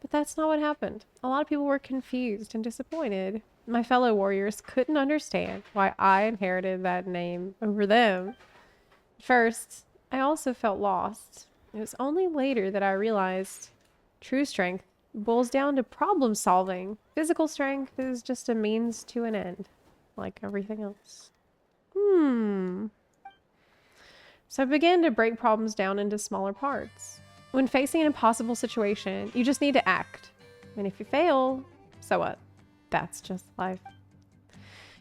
But that's not what happened. A lot of people were confused and disappointed. My fellow warriors couldn't understand why I inherited that name over them. First, I also felt lost. It was only later that I realized true strength boils down to problem solving. Physical strength is just a means to an end, like everything else. So I began to break problems down into smaller parts. When facing an impossible situation, you just need to act. And if you fail, so what? That's just life.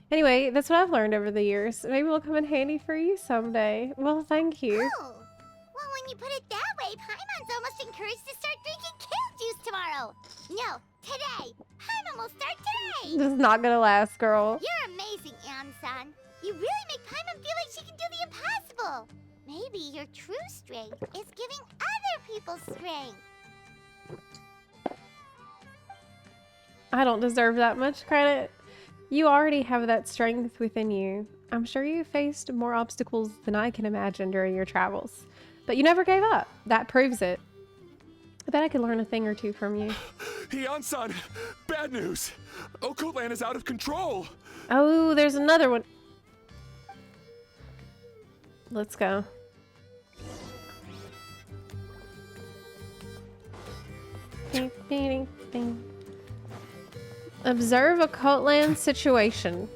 Anyway, that's what I've learned over the years. Maybe it'll come in handy for you someday. Well, thank you. Oh, well, when you put it that way, Paimon's almost encouraged to start drinking kale juice tomorrow. No, today. Paimon will start today. This is not gonna last, girl. You're amazing, Ann-san. You really make Paimon feel like she can do the impossible. Maybe your true strength is giving other people strength. I don't deserve that much credit. You already have that strength within you. I'm sure you faced more obstacles than I can imagine during your travels. But you never gave up. That proves it. I bet I could learn a thing or two from you. Ian-san, bad news. Okotlan is out of control. Oh, there's another one. Let's go. Bing, bing, bing. Observe a Occultland situation.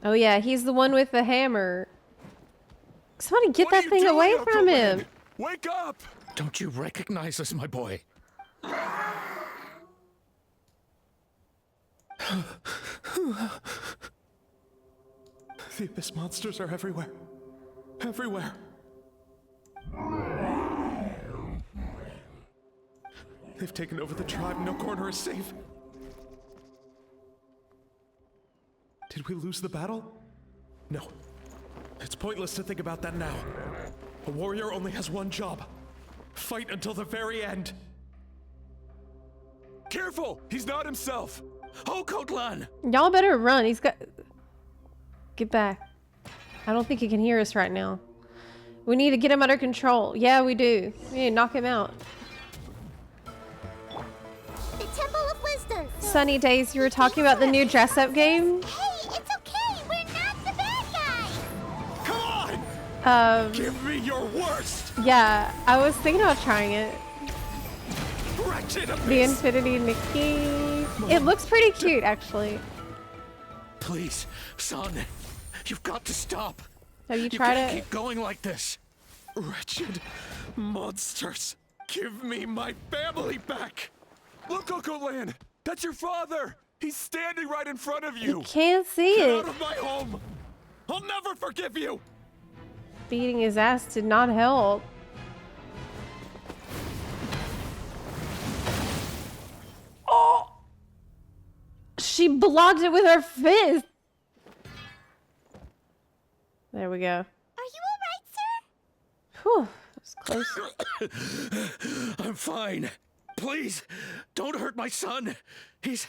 Oh yeah, he's the one with the hammer. Somebody get that thing away from him. Wake up! Don't you recognize us, my boy? The Abyss monsters are everywhere. Everywhere. They've taken over the tribe. No corner is safe. Did we lose the battle? No. It's pointless to think about that now. A warrior only has one job. Fight until the very end. Careful! He's not himself! Okotlan! Y'all better run. He's got... Get back. I don't think he can hear us right now. We need to get him under control. Yeah, we do. We need to knock him out. The Temple of Wisdom. Sunny Days, you were talking about the new dress-up game? Hey, it's okay. We're not the bad guys. Come on! Um, Give me your worst! yeah, I was thinking about trying it. Wretched Abyss! The Infinity Nikki. It looks pretty cute, actually. Please, son, you've got to stop. Have you You tried can't it? keep going like this. Wretched monsters! Give me my family back! Look, Okotlan! That's your father! He's standing right in front of you! Can't see Get it. out of my home! I'll never forgive you! Beating his ass did not help. Oh! She blocked it with her fist. There we go. Are you alright, sir? Whew, that was close. I'm fine. Please, don't hurt my son. He's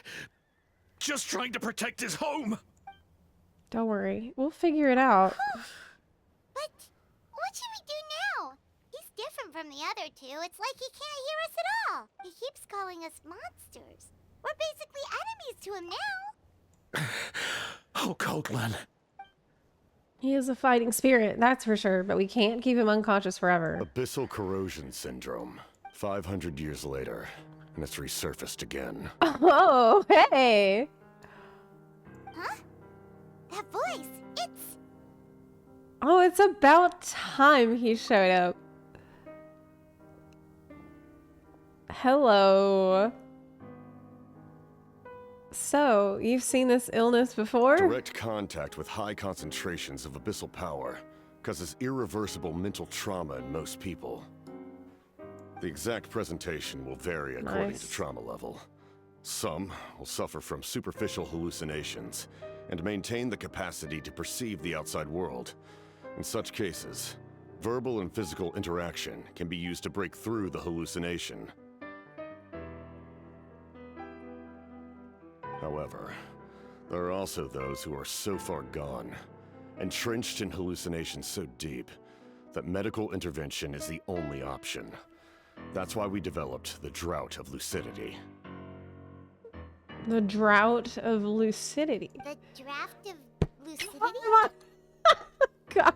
just trying to protect his home. Don't worry, we'll figure it out. But what should we do now? He's different from the other two. It's like he can't hear us at all. He keeps calling us monsters. We're basically enemies to him now. Okotlan. He is a fighting spirit, that's for sure, but we can't keep him unconscious forever. Abyssal corrosion syndrome. 500 years later, and it's resurfaced again. Oh, hey! Huh? That voice, it's... Oh, it's about time he showed up. Hello. So, you've seen this illness before? Direct contact with high concentrations of abyssal power causes irreversible mental trauma in most people. The exact presentation will vary according to trauma level. Some will suffer from superficial hallucinations and maintain the capacity to perceive the outside world. In such cases, verbal and physical interaction can be used to break through the hallucination. However, there are also those who are so far gone, entrenched in hallucinations so deep, that medical intervention is the only option. That's why we developed the Drought of Lucidity. The Drought of Lucidity. The draft of lucidity? God.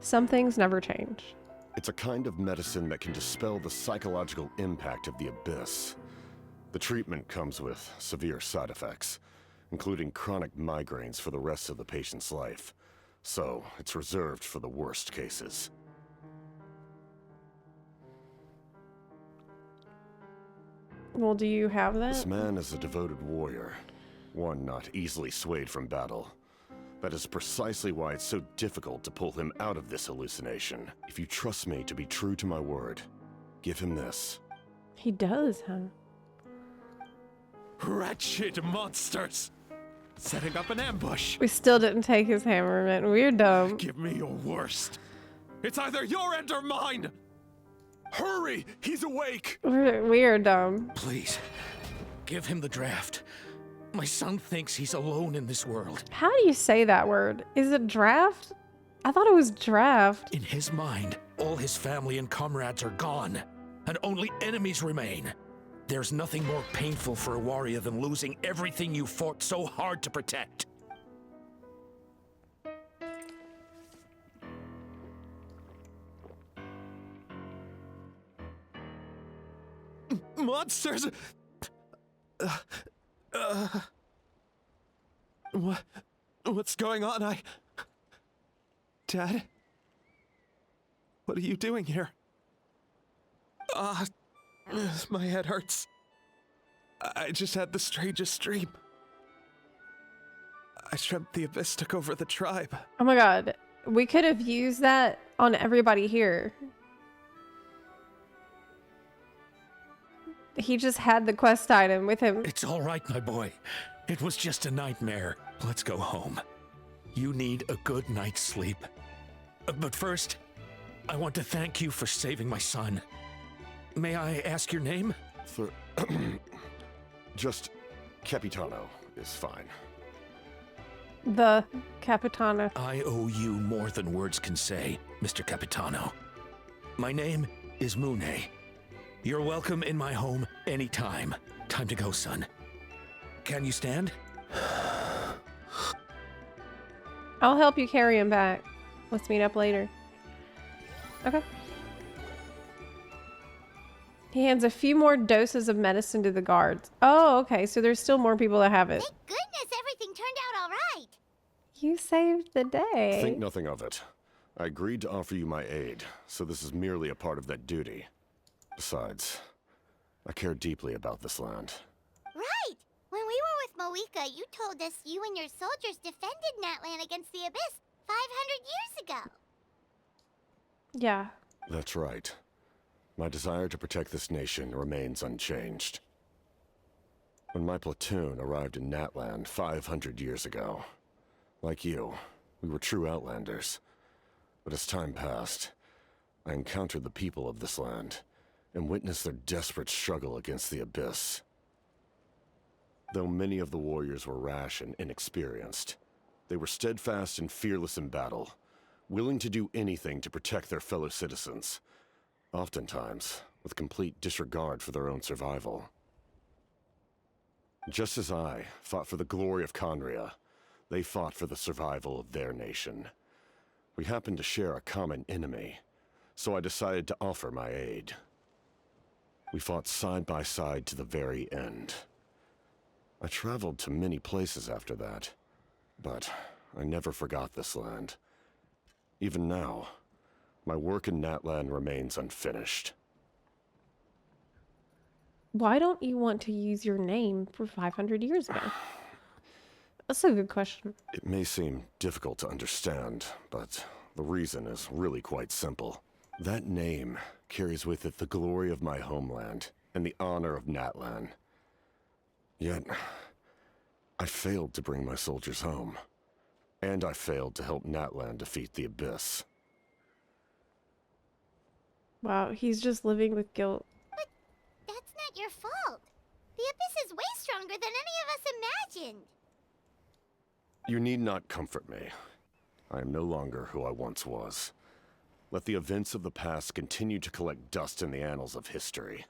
Some things never change. It's a kind of medicine that can dispel the psychological impact of the abyss. The treatment comes with severe side effects, including chronic migraines for the rest of the patient's life. So, it's reserved for the worst cases. Well, do you have that? This man is a devoted warrior, one not easily swayed from battle. That is precisely why it's so difficult to pull him out of this hallucination. If you trust me to be true to my word, give him this. He does, huh? Wretched monsters! Setting up an ambush! We still didn't take his hammer, man. We're dumb. Give me your worst. It's either your end or mine! Hurry! He's awake! We are dumb. Please, give him the draft. My son thinks he's alone in this world. How do you say that word? Is it draft? I thought it was draft. In his mind, all his family and comrades are gone, and only enemies remain. There's nothing more painful for a warrior than losing everything you fought so hard to protect. Monsters! What's going on? Dad? What are you doing here? My head hurts. I just had the strangest dream. I dreamt the Abyss took over the tribe. Oh my god. We could have used that on everybody here. He just had the quest item with him. It's all right, my boy. It was just a nightmare. Let's go home. You need a good night's sleep. But first, I want to thank you for saving my son. May I ask your name? Just Capitano is fine. The Capitano. I owe you more than words can say, Mr. Capitano. My name is Mune. You're welcome in my home anytime. Time to go, son. Can you stand? I'll help you carry him back. Let's meet up later. Okay. He hands a few more doses of medicine to the guards. Oh, okay. So there's still more people that have it. Thank goodness everything turned out all right. You saved the day. Think nothing of it. I agreed to offer you my aid, so this is merely a part of that duty. Besides, I care deeply about this land. Right! When we were with Moika, you told us you and your soldiers defended Natlan against the Abyss 500 years ago. Yeah. That's right. My desire to protect this nation remains unchanged. When my platoon arrived in Natlan 500 years ago, like you, we were true outlanders. But as time passed, I encountered the people of this land and witnessed their desperate struggle against the Abyss. Though many of the warriors were rash and inexperienced, they were steadfast and fearless in battle, willing to do anything to protect their fellow citizens, oftentimes with complete disregard for their own survival. Just as I fought for the glory of Conria, they fought for the survival of their nation. We happened to share a common enemy, so I decided to offer my aid. We fought side by side to the very end. I traveled to many places after that, but I never forgot this land. Even now, my work in Natlan remains unfinished. Why don't you want to use your name for 500 years ago? That's a good question. It may seem difficult to understand, but the reason is really quite simple. That name carries with it the glory of my homeland and the honor of Natlan. Yet, I failed to bring my soldiers home. And I failed to help Natlan defeat the Abyss. Wow, he's just living with guilt. But that's not your fault. The Abyss is way stronger than any of us imagined. You need not comfort me. I am no longer who I once was. Let the events of the past continue to collect dust in the annals of history.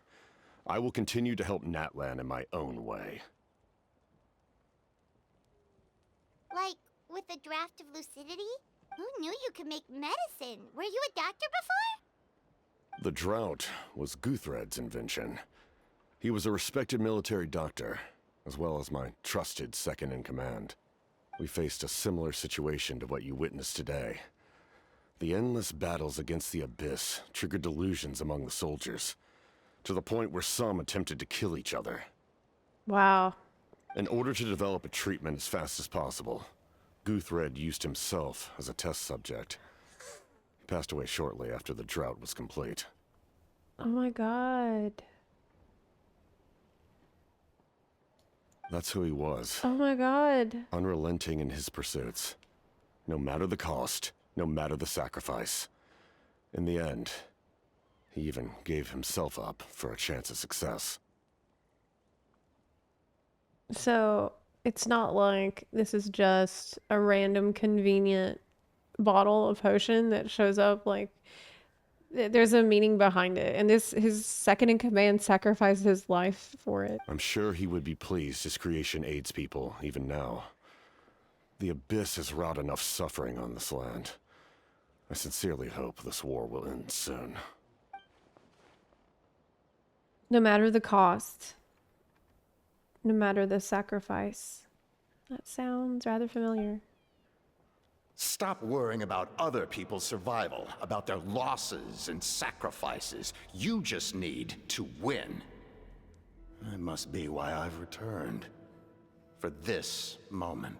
I will continue to help Natlan in my own way. Like, with the draft of lucidity? Who knew you could make medicine? Were you a doctor before? The drought was Guthred's invention. He was a respected military doctor, as well as my trusted second-in-command. We faced a similar situation to what you witnessed today. The endless battles against the Abyss triggered delusions among the soldiers, to the point where some attempted to kill each other. Wow. In order to develop a treatment as fast as possible, Guthred used himself as a test subject. He passed away shortly after the drought was complete. Oh my god. That's who he was. Oh my god. Unrelenting in his pursuits. No matter the cost, no matter the sacrifice. In the end, he even gave himself up for a chance of success. So, It's not like this is just a random convenient bottle of potion that shows up. Like, there's a meaning behind it. And his second in command sacrificed his life for it. I'm sure he would be pleased his creation aids people, even now. The Abyss has wrought enough suffering on this land. I sincerely hope this war will end soon. No matter the cost. No matter the sacrifice. That sounds rather familiar. Stop worrying about other people's survival, about their losses and sacrifices. You just need to win. That must be why I've returned. For this moment.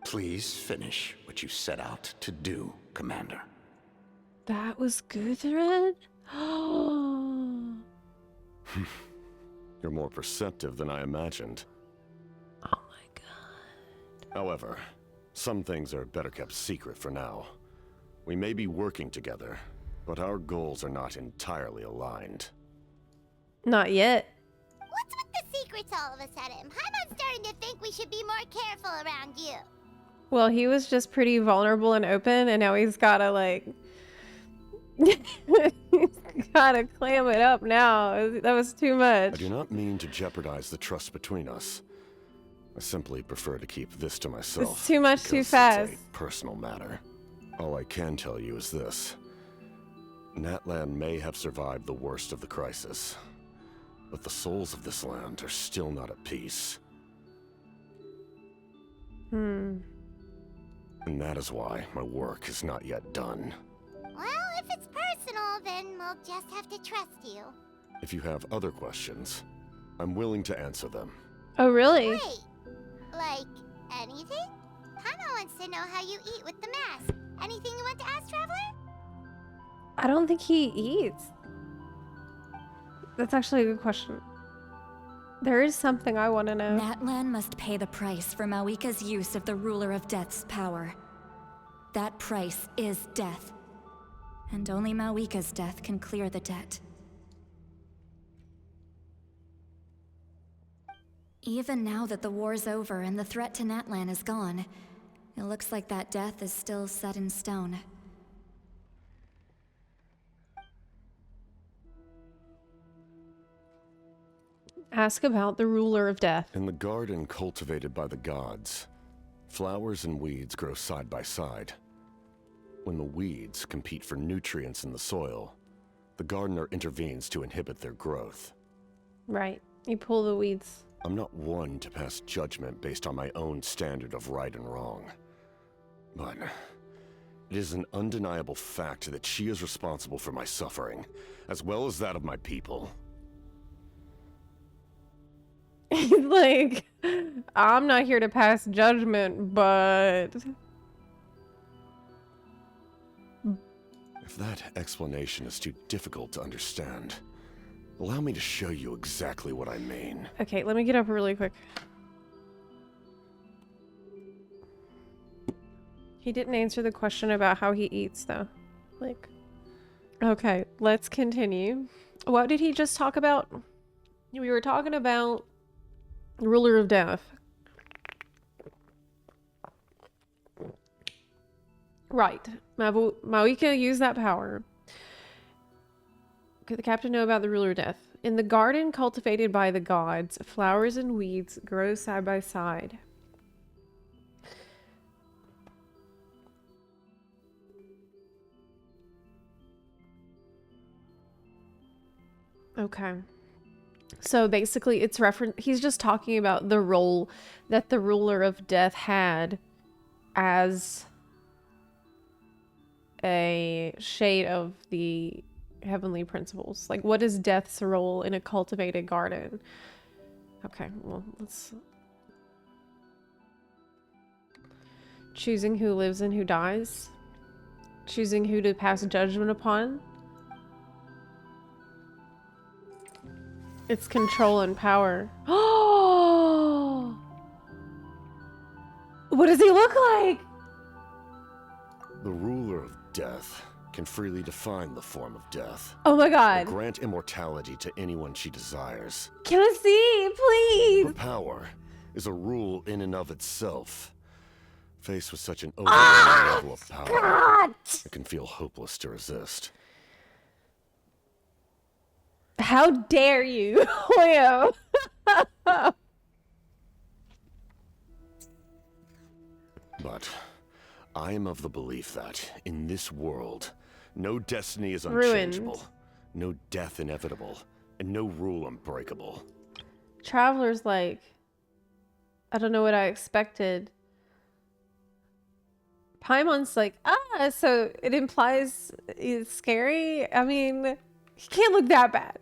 Please finish what you set out to do, Commander. That was Guthred? You're more perceptive than I imagined. Oh my god. However, some things are better kept secret for now. We may be working together, but our goals are not entirely aligned. Not yet. What's with the secrets all of a sudden? I'm starting to think we should be more careful around you. Well, he was just pretty vulnerable and open, and now he's gotta, like... he's gotta clam it up now. That was too much. I do not mean to jeopardize the trust between us. I simply prefer to keep this to myself. It's too much too fast. It's a personal matter. All I can tell you is this. Natlan may have survived the worst of the crisis, but the souls of this land are still not at peace. And that is why my work is not yet done. Well, if it's personal, then we'll just have to trust you. If you have other questions, I'm willing to answer them. Oh, really? Wait, like anything? Hana wants to know how you eat with the mask. Anything you want to ask, Traveler? I don't think he eats. That's actually a good question. There is something I want to know. Natlan must pay the price for Mawika's use of the Ruler of Death's power. That price is death. And only Mawika's death can clear the debt. Even now that the war's over and the threat to Natlan is gone, it looks like that death is still set in stone. Ask about the Ruler of Death. In the garden cultivated by the gods, flowers and weeds grow side by side. When the weeds compete for nutrients in the soil, the gardener intervenes to inhibit their growth. Right. You pull the weeds. I'm not one to pass judgment based on my own standard of right and wrong. But it is an undeniable fact that she is responsible for my suffering, as well as that of my people. He's like, I'm not here to pass judgment, but... If that explanation is too difficult to understand, allow me to show you exactly what I mean. Okay, let me get up really quick. He didn't answer the question about how he eats, though. Like, okay, let's continue. What did he just talk about? We were talking about Ruler of Death. Right. Mawika used that power. Could the captain know about the Ruler of Death? In the garden cultivated by the gods, flowers and weeds grow side by side. Okay. So basically it's he's just talking about the role that the Ruler of Death had as a shade of the heavenly principles. Like, what is death's role in a cultivated garden? Okay, well, let's... Choosing who lives and who dies. Choosing who to pass judgment upon. It's control and power. Oh! What does he look like? The Ruler of Death can freely define the form of death. Oh my Or god. grant immortality to anyone she desires. Can I see, Her please? power is a rule in and of itself. Faced with such an overwhelming level of power, God! it can feel hopeless to resist. How dare you, Leo? But I am of the belief that, in this world, no destiny is Ruined. unchangeable, no death inevitable, and no rule unbreakable. Traveler's like, I don't know what I expected. Paimon's like, so it implies it's scary? I mean, he can't look that bad.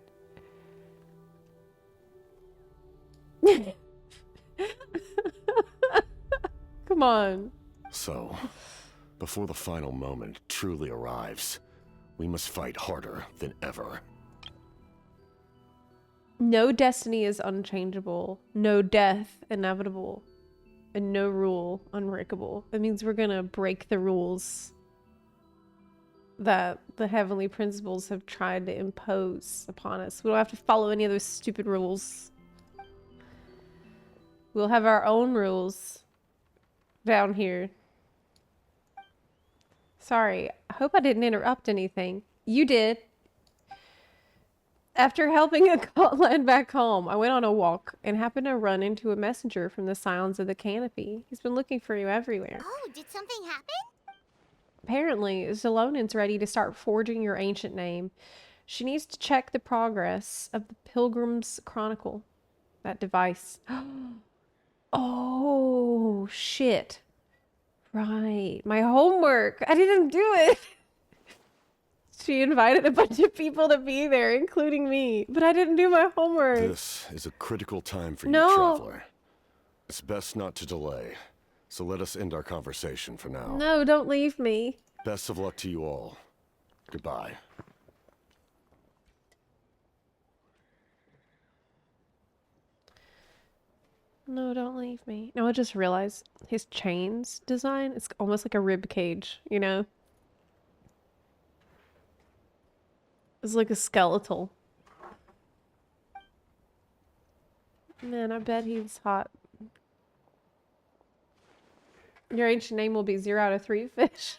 Come on. So, before the final moment truly arrives, we must fight harder than ever. No destiny is unchangeable. No death inevitable. And no rule unbreakable. It means we're gonna break the rules that the heavenly principles have tried to impose upon us. We don't have to follow any of those stupid rules. We'll have our own rules down here. Sorry, I hope I didn't interrupt anything. You did. After helping a cult land back home, I went on a walk and happened to run into a messenger from the Scions of the Canopy. He's been looking for you everywhere. Oh, did something happen? Apparently, Zalonan's ready to start forging your ancient name. She needs to check the progress of the Pilgrim's Chronicle. That device. Oh, shit. Right. My homework. I didn't do it. She invited a bunch of people to be there, including me. But I didn't do my homework. This is a critical time for No. you, Traveler. It's best not to delay, so let us end our conversation for now. No, don't leave me. Best of luck to you all. Goodbye. No, don't leave me. No, I just realized his chains design, it's almost like a rib cage, you know? It's like a skeletal. Man, I bet he's hot. Your ancient name will be 0 out of 3 fish.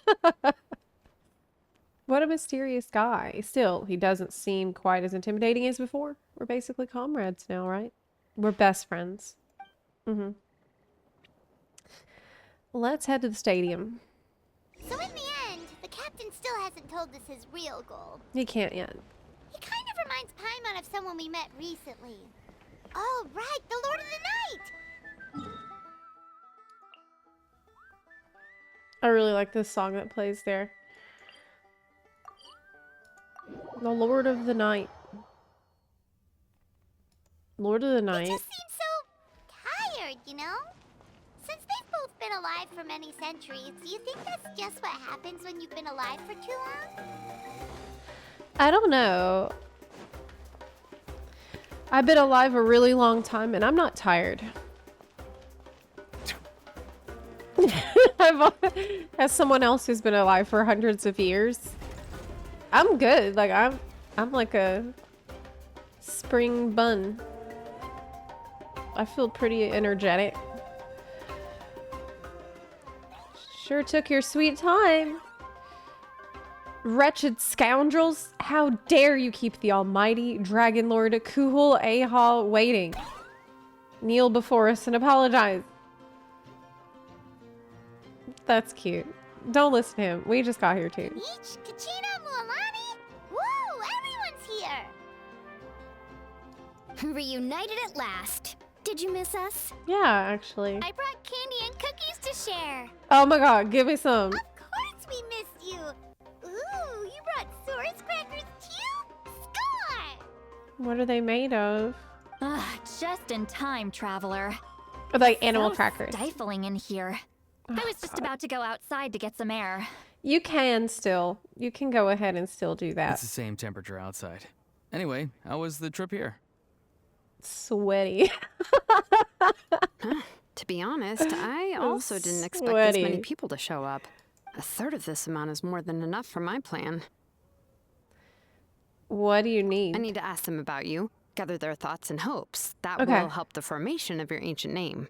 What a mysterious guy. Still, he doesn't seem quite as intimidating as before. We're basically comrades now, right? We're best friends. Mm-hmm. Let's head to the stadium. So in the end, the captain still hasn't told us his real goal. He can't yet. He kind of reminds Paimon of someone we met recently. Oh, right, the Lord of the Night! I really like this song that plays there. The Lord of the Night. Lord of the Night. He just seems so tired, you know? Since they've both been alive for many centuries, do you think that's just what happens when you've been alive for too long? I don't know. I've been alive a really long time and I'm not tired. As someone else who's been alive for hundreds of years, I'm good. Like I'm like a spring bun. I feel pretty energetic. Sure took your sweet time. Wretched scoundrels, how dare you keep the almighty Dragon Lord Kuhul Ahal waiting. Kneel before us and apologize. That's cute. Don't listen to him. We just got here too. Nietzsche, Kachina, Mualani? Woo, everyone's here! Reunited at last. Did you miss us? Yeah, actually. I brought candy and cookies to share. Oh my god, give me some. Of course we missed you. Ooh, you brought Source crackers too? Score! What are they made of? Ah, just in time, traveler. Or like animal So crackers. Stifling in here. I was just about to go outside to get some air. You can still. You can go ahead and still do that. It's the same temperature outside. Anyway, how was the trip here? Sweaty. To be honest, I also didn't expect this many Sweaty. people to show up. A third of this amount is more than enough for my plan. What do you need? I need to ask them about you, gather their thoughts and hopes. That Okay. will help the formation of your ancient name.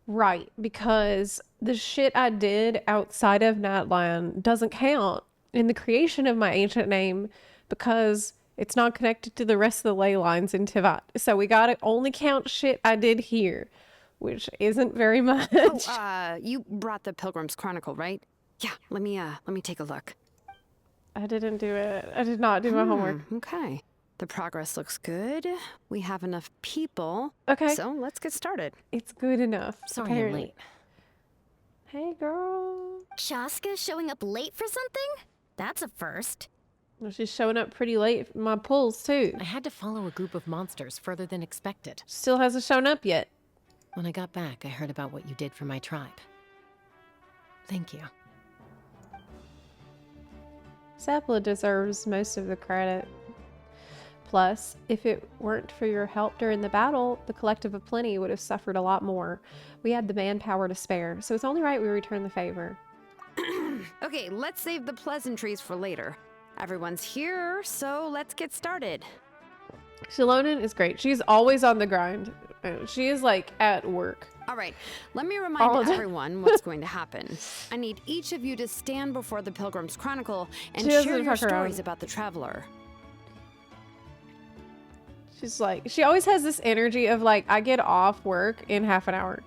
Right, because the shit I did outside of Natlan doesn't count in the creation of my ancient name because it's not connected to the rest of the ley lines in Tivat. So we gotta only count shit I did here, which isn't very much. Oh, you brought the Pilgrim's Chronicle, right? Yeah, let me take a look. I didn't do it. I did not do my homework. Okay. The progress looks good. We have enough people. Okay. So let's get started. It's good enough. Sorry apparently. I'm late. Hey, girl. Shaska showing up late for something? That's a first. Well, she's showing up pretty late for my pulls, too. I had to follow a group of monsters further than expected. Still hasn't shown up yet. When I got back, I heard about what you did for my tribe. Thank you. Zepla deserves most of the credit. Plus, if it weren't for your help during the battle, the Collective of Plenty would have suffered a lot more. We had the manpower to spare, so it's only right we return the favor. Okay, let's save the pleasantries for later. Everyone's here, so let's get started. Shilonen is great. She's always on the grind. She is like at work. All right, let me remind everyone what's going to happen. I need each of you to stand before the Pilgrim's Chronicle and share your stories about the Traveler. She's like, she always has this energy of like, I get off work in half an hour.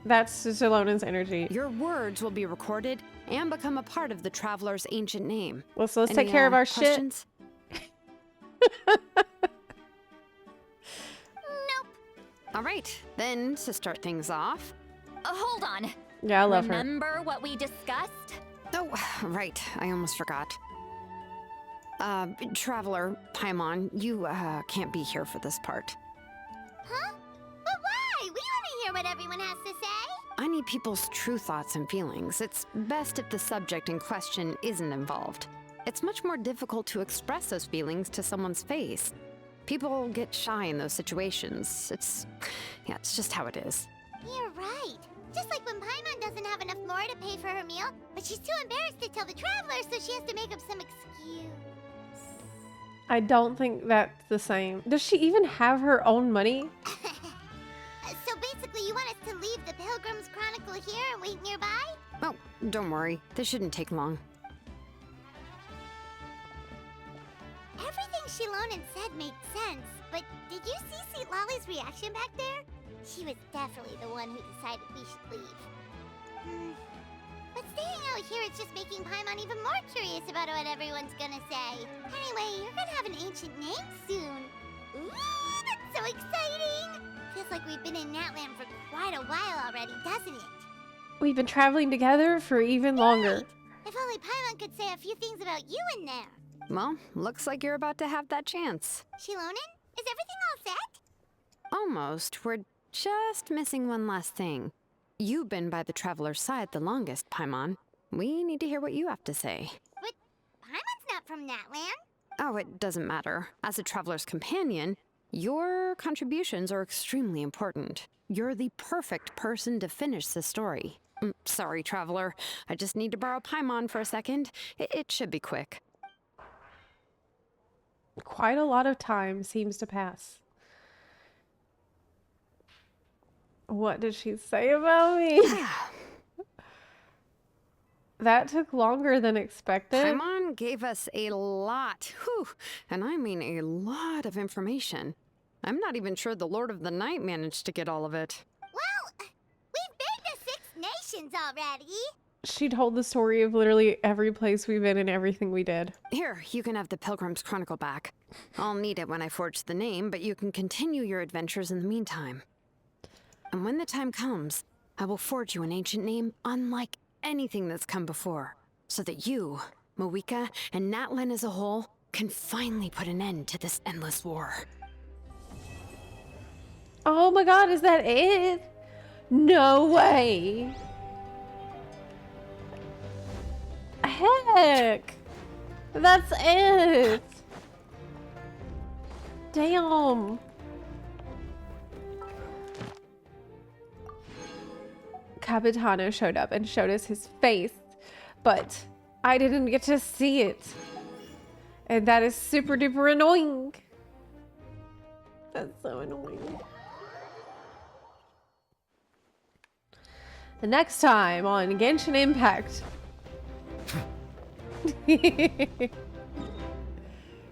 That's Shilonen's energy. Your words will be recorded and become a part of the Traveler's ancient name. Well, so let's take care of our questions? Nope. All right, then to start things off. Hold on. Yeah, I love her. Remember what we discussed? Oh, right, I almost forgot. Traveler, Paimon, you can't be here for this part. Huh? But why? We want to hear what everyone has to say. I need people's true thoughts and feelings. It's best if the subject in question isn't involved. It's much more difficult to express those feelings to someone's face. People get shy in those situations. It's just how it is. You're right. Just like when Paimon doesn't have enough more to pay for her meal, but she's too embarrassed to tell the Traveler, so she has to make up some excuse. I don't think that's the same. Does she even have her own money? So basically, you want us to leave the Pilgrim's Chronicle here and wait nearby? Oh, don't worry. This shouldn't take long. Everything Shilonen said made sense, but did you see Sweet Lolly's reaction back there? She was definitely the one who decided we should leave. But staying out here is just making Paimon even more curious about what everyone's gonna say. Anyway, you're gonna have an ancient name soon. Ooh, that's so exciting! Feels like we've been in Natlan for quite a while already, doesn't it? We've been traveling together for even longer. If only Paimon could say a few things about you in there. Well, looks like you're about to have that chance. Shilonen, is everything all set? Almost. We're just missing one last thing. You've been by the Traveler's side the longest, Paimon. We need to hear what you have to say. But Paimon's not from Natlan. Oh, it doesn't matter. As a Traveler's companion, your contributions are extremely important. You're the perfect person to finish the story. Sorry, Traveler. I just need to borrow Paimon for a second. It should be quick. Quite a lot of time seems to pass. What did she say about me? That took longer than expected. Paimon gave us a lot, and I mean a lot of information. I'm not even sure the Lord of the Night managed to get all of it. Well, we've been to 6 nations already. She told the story of literally every place we've been and everything we did. Here, you can have the Pilgrim's Chronicle back. I'll need it when I forge the name, but you can continue your adventures in the meantime. And when the time comes, I will forge you an ancient name unlike anything that's come before, so that you, Moika, and Natlan as a whole can finally put an end to this endless war. Oh my god, is that it? No way. Heck. That's it. Damn. Capitano showed up and showed us his face. but I didn't get to see it. And that is super duper annoying. That's so annoying. The next time on Genshin Impact.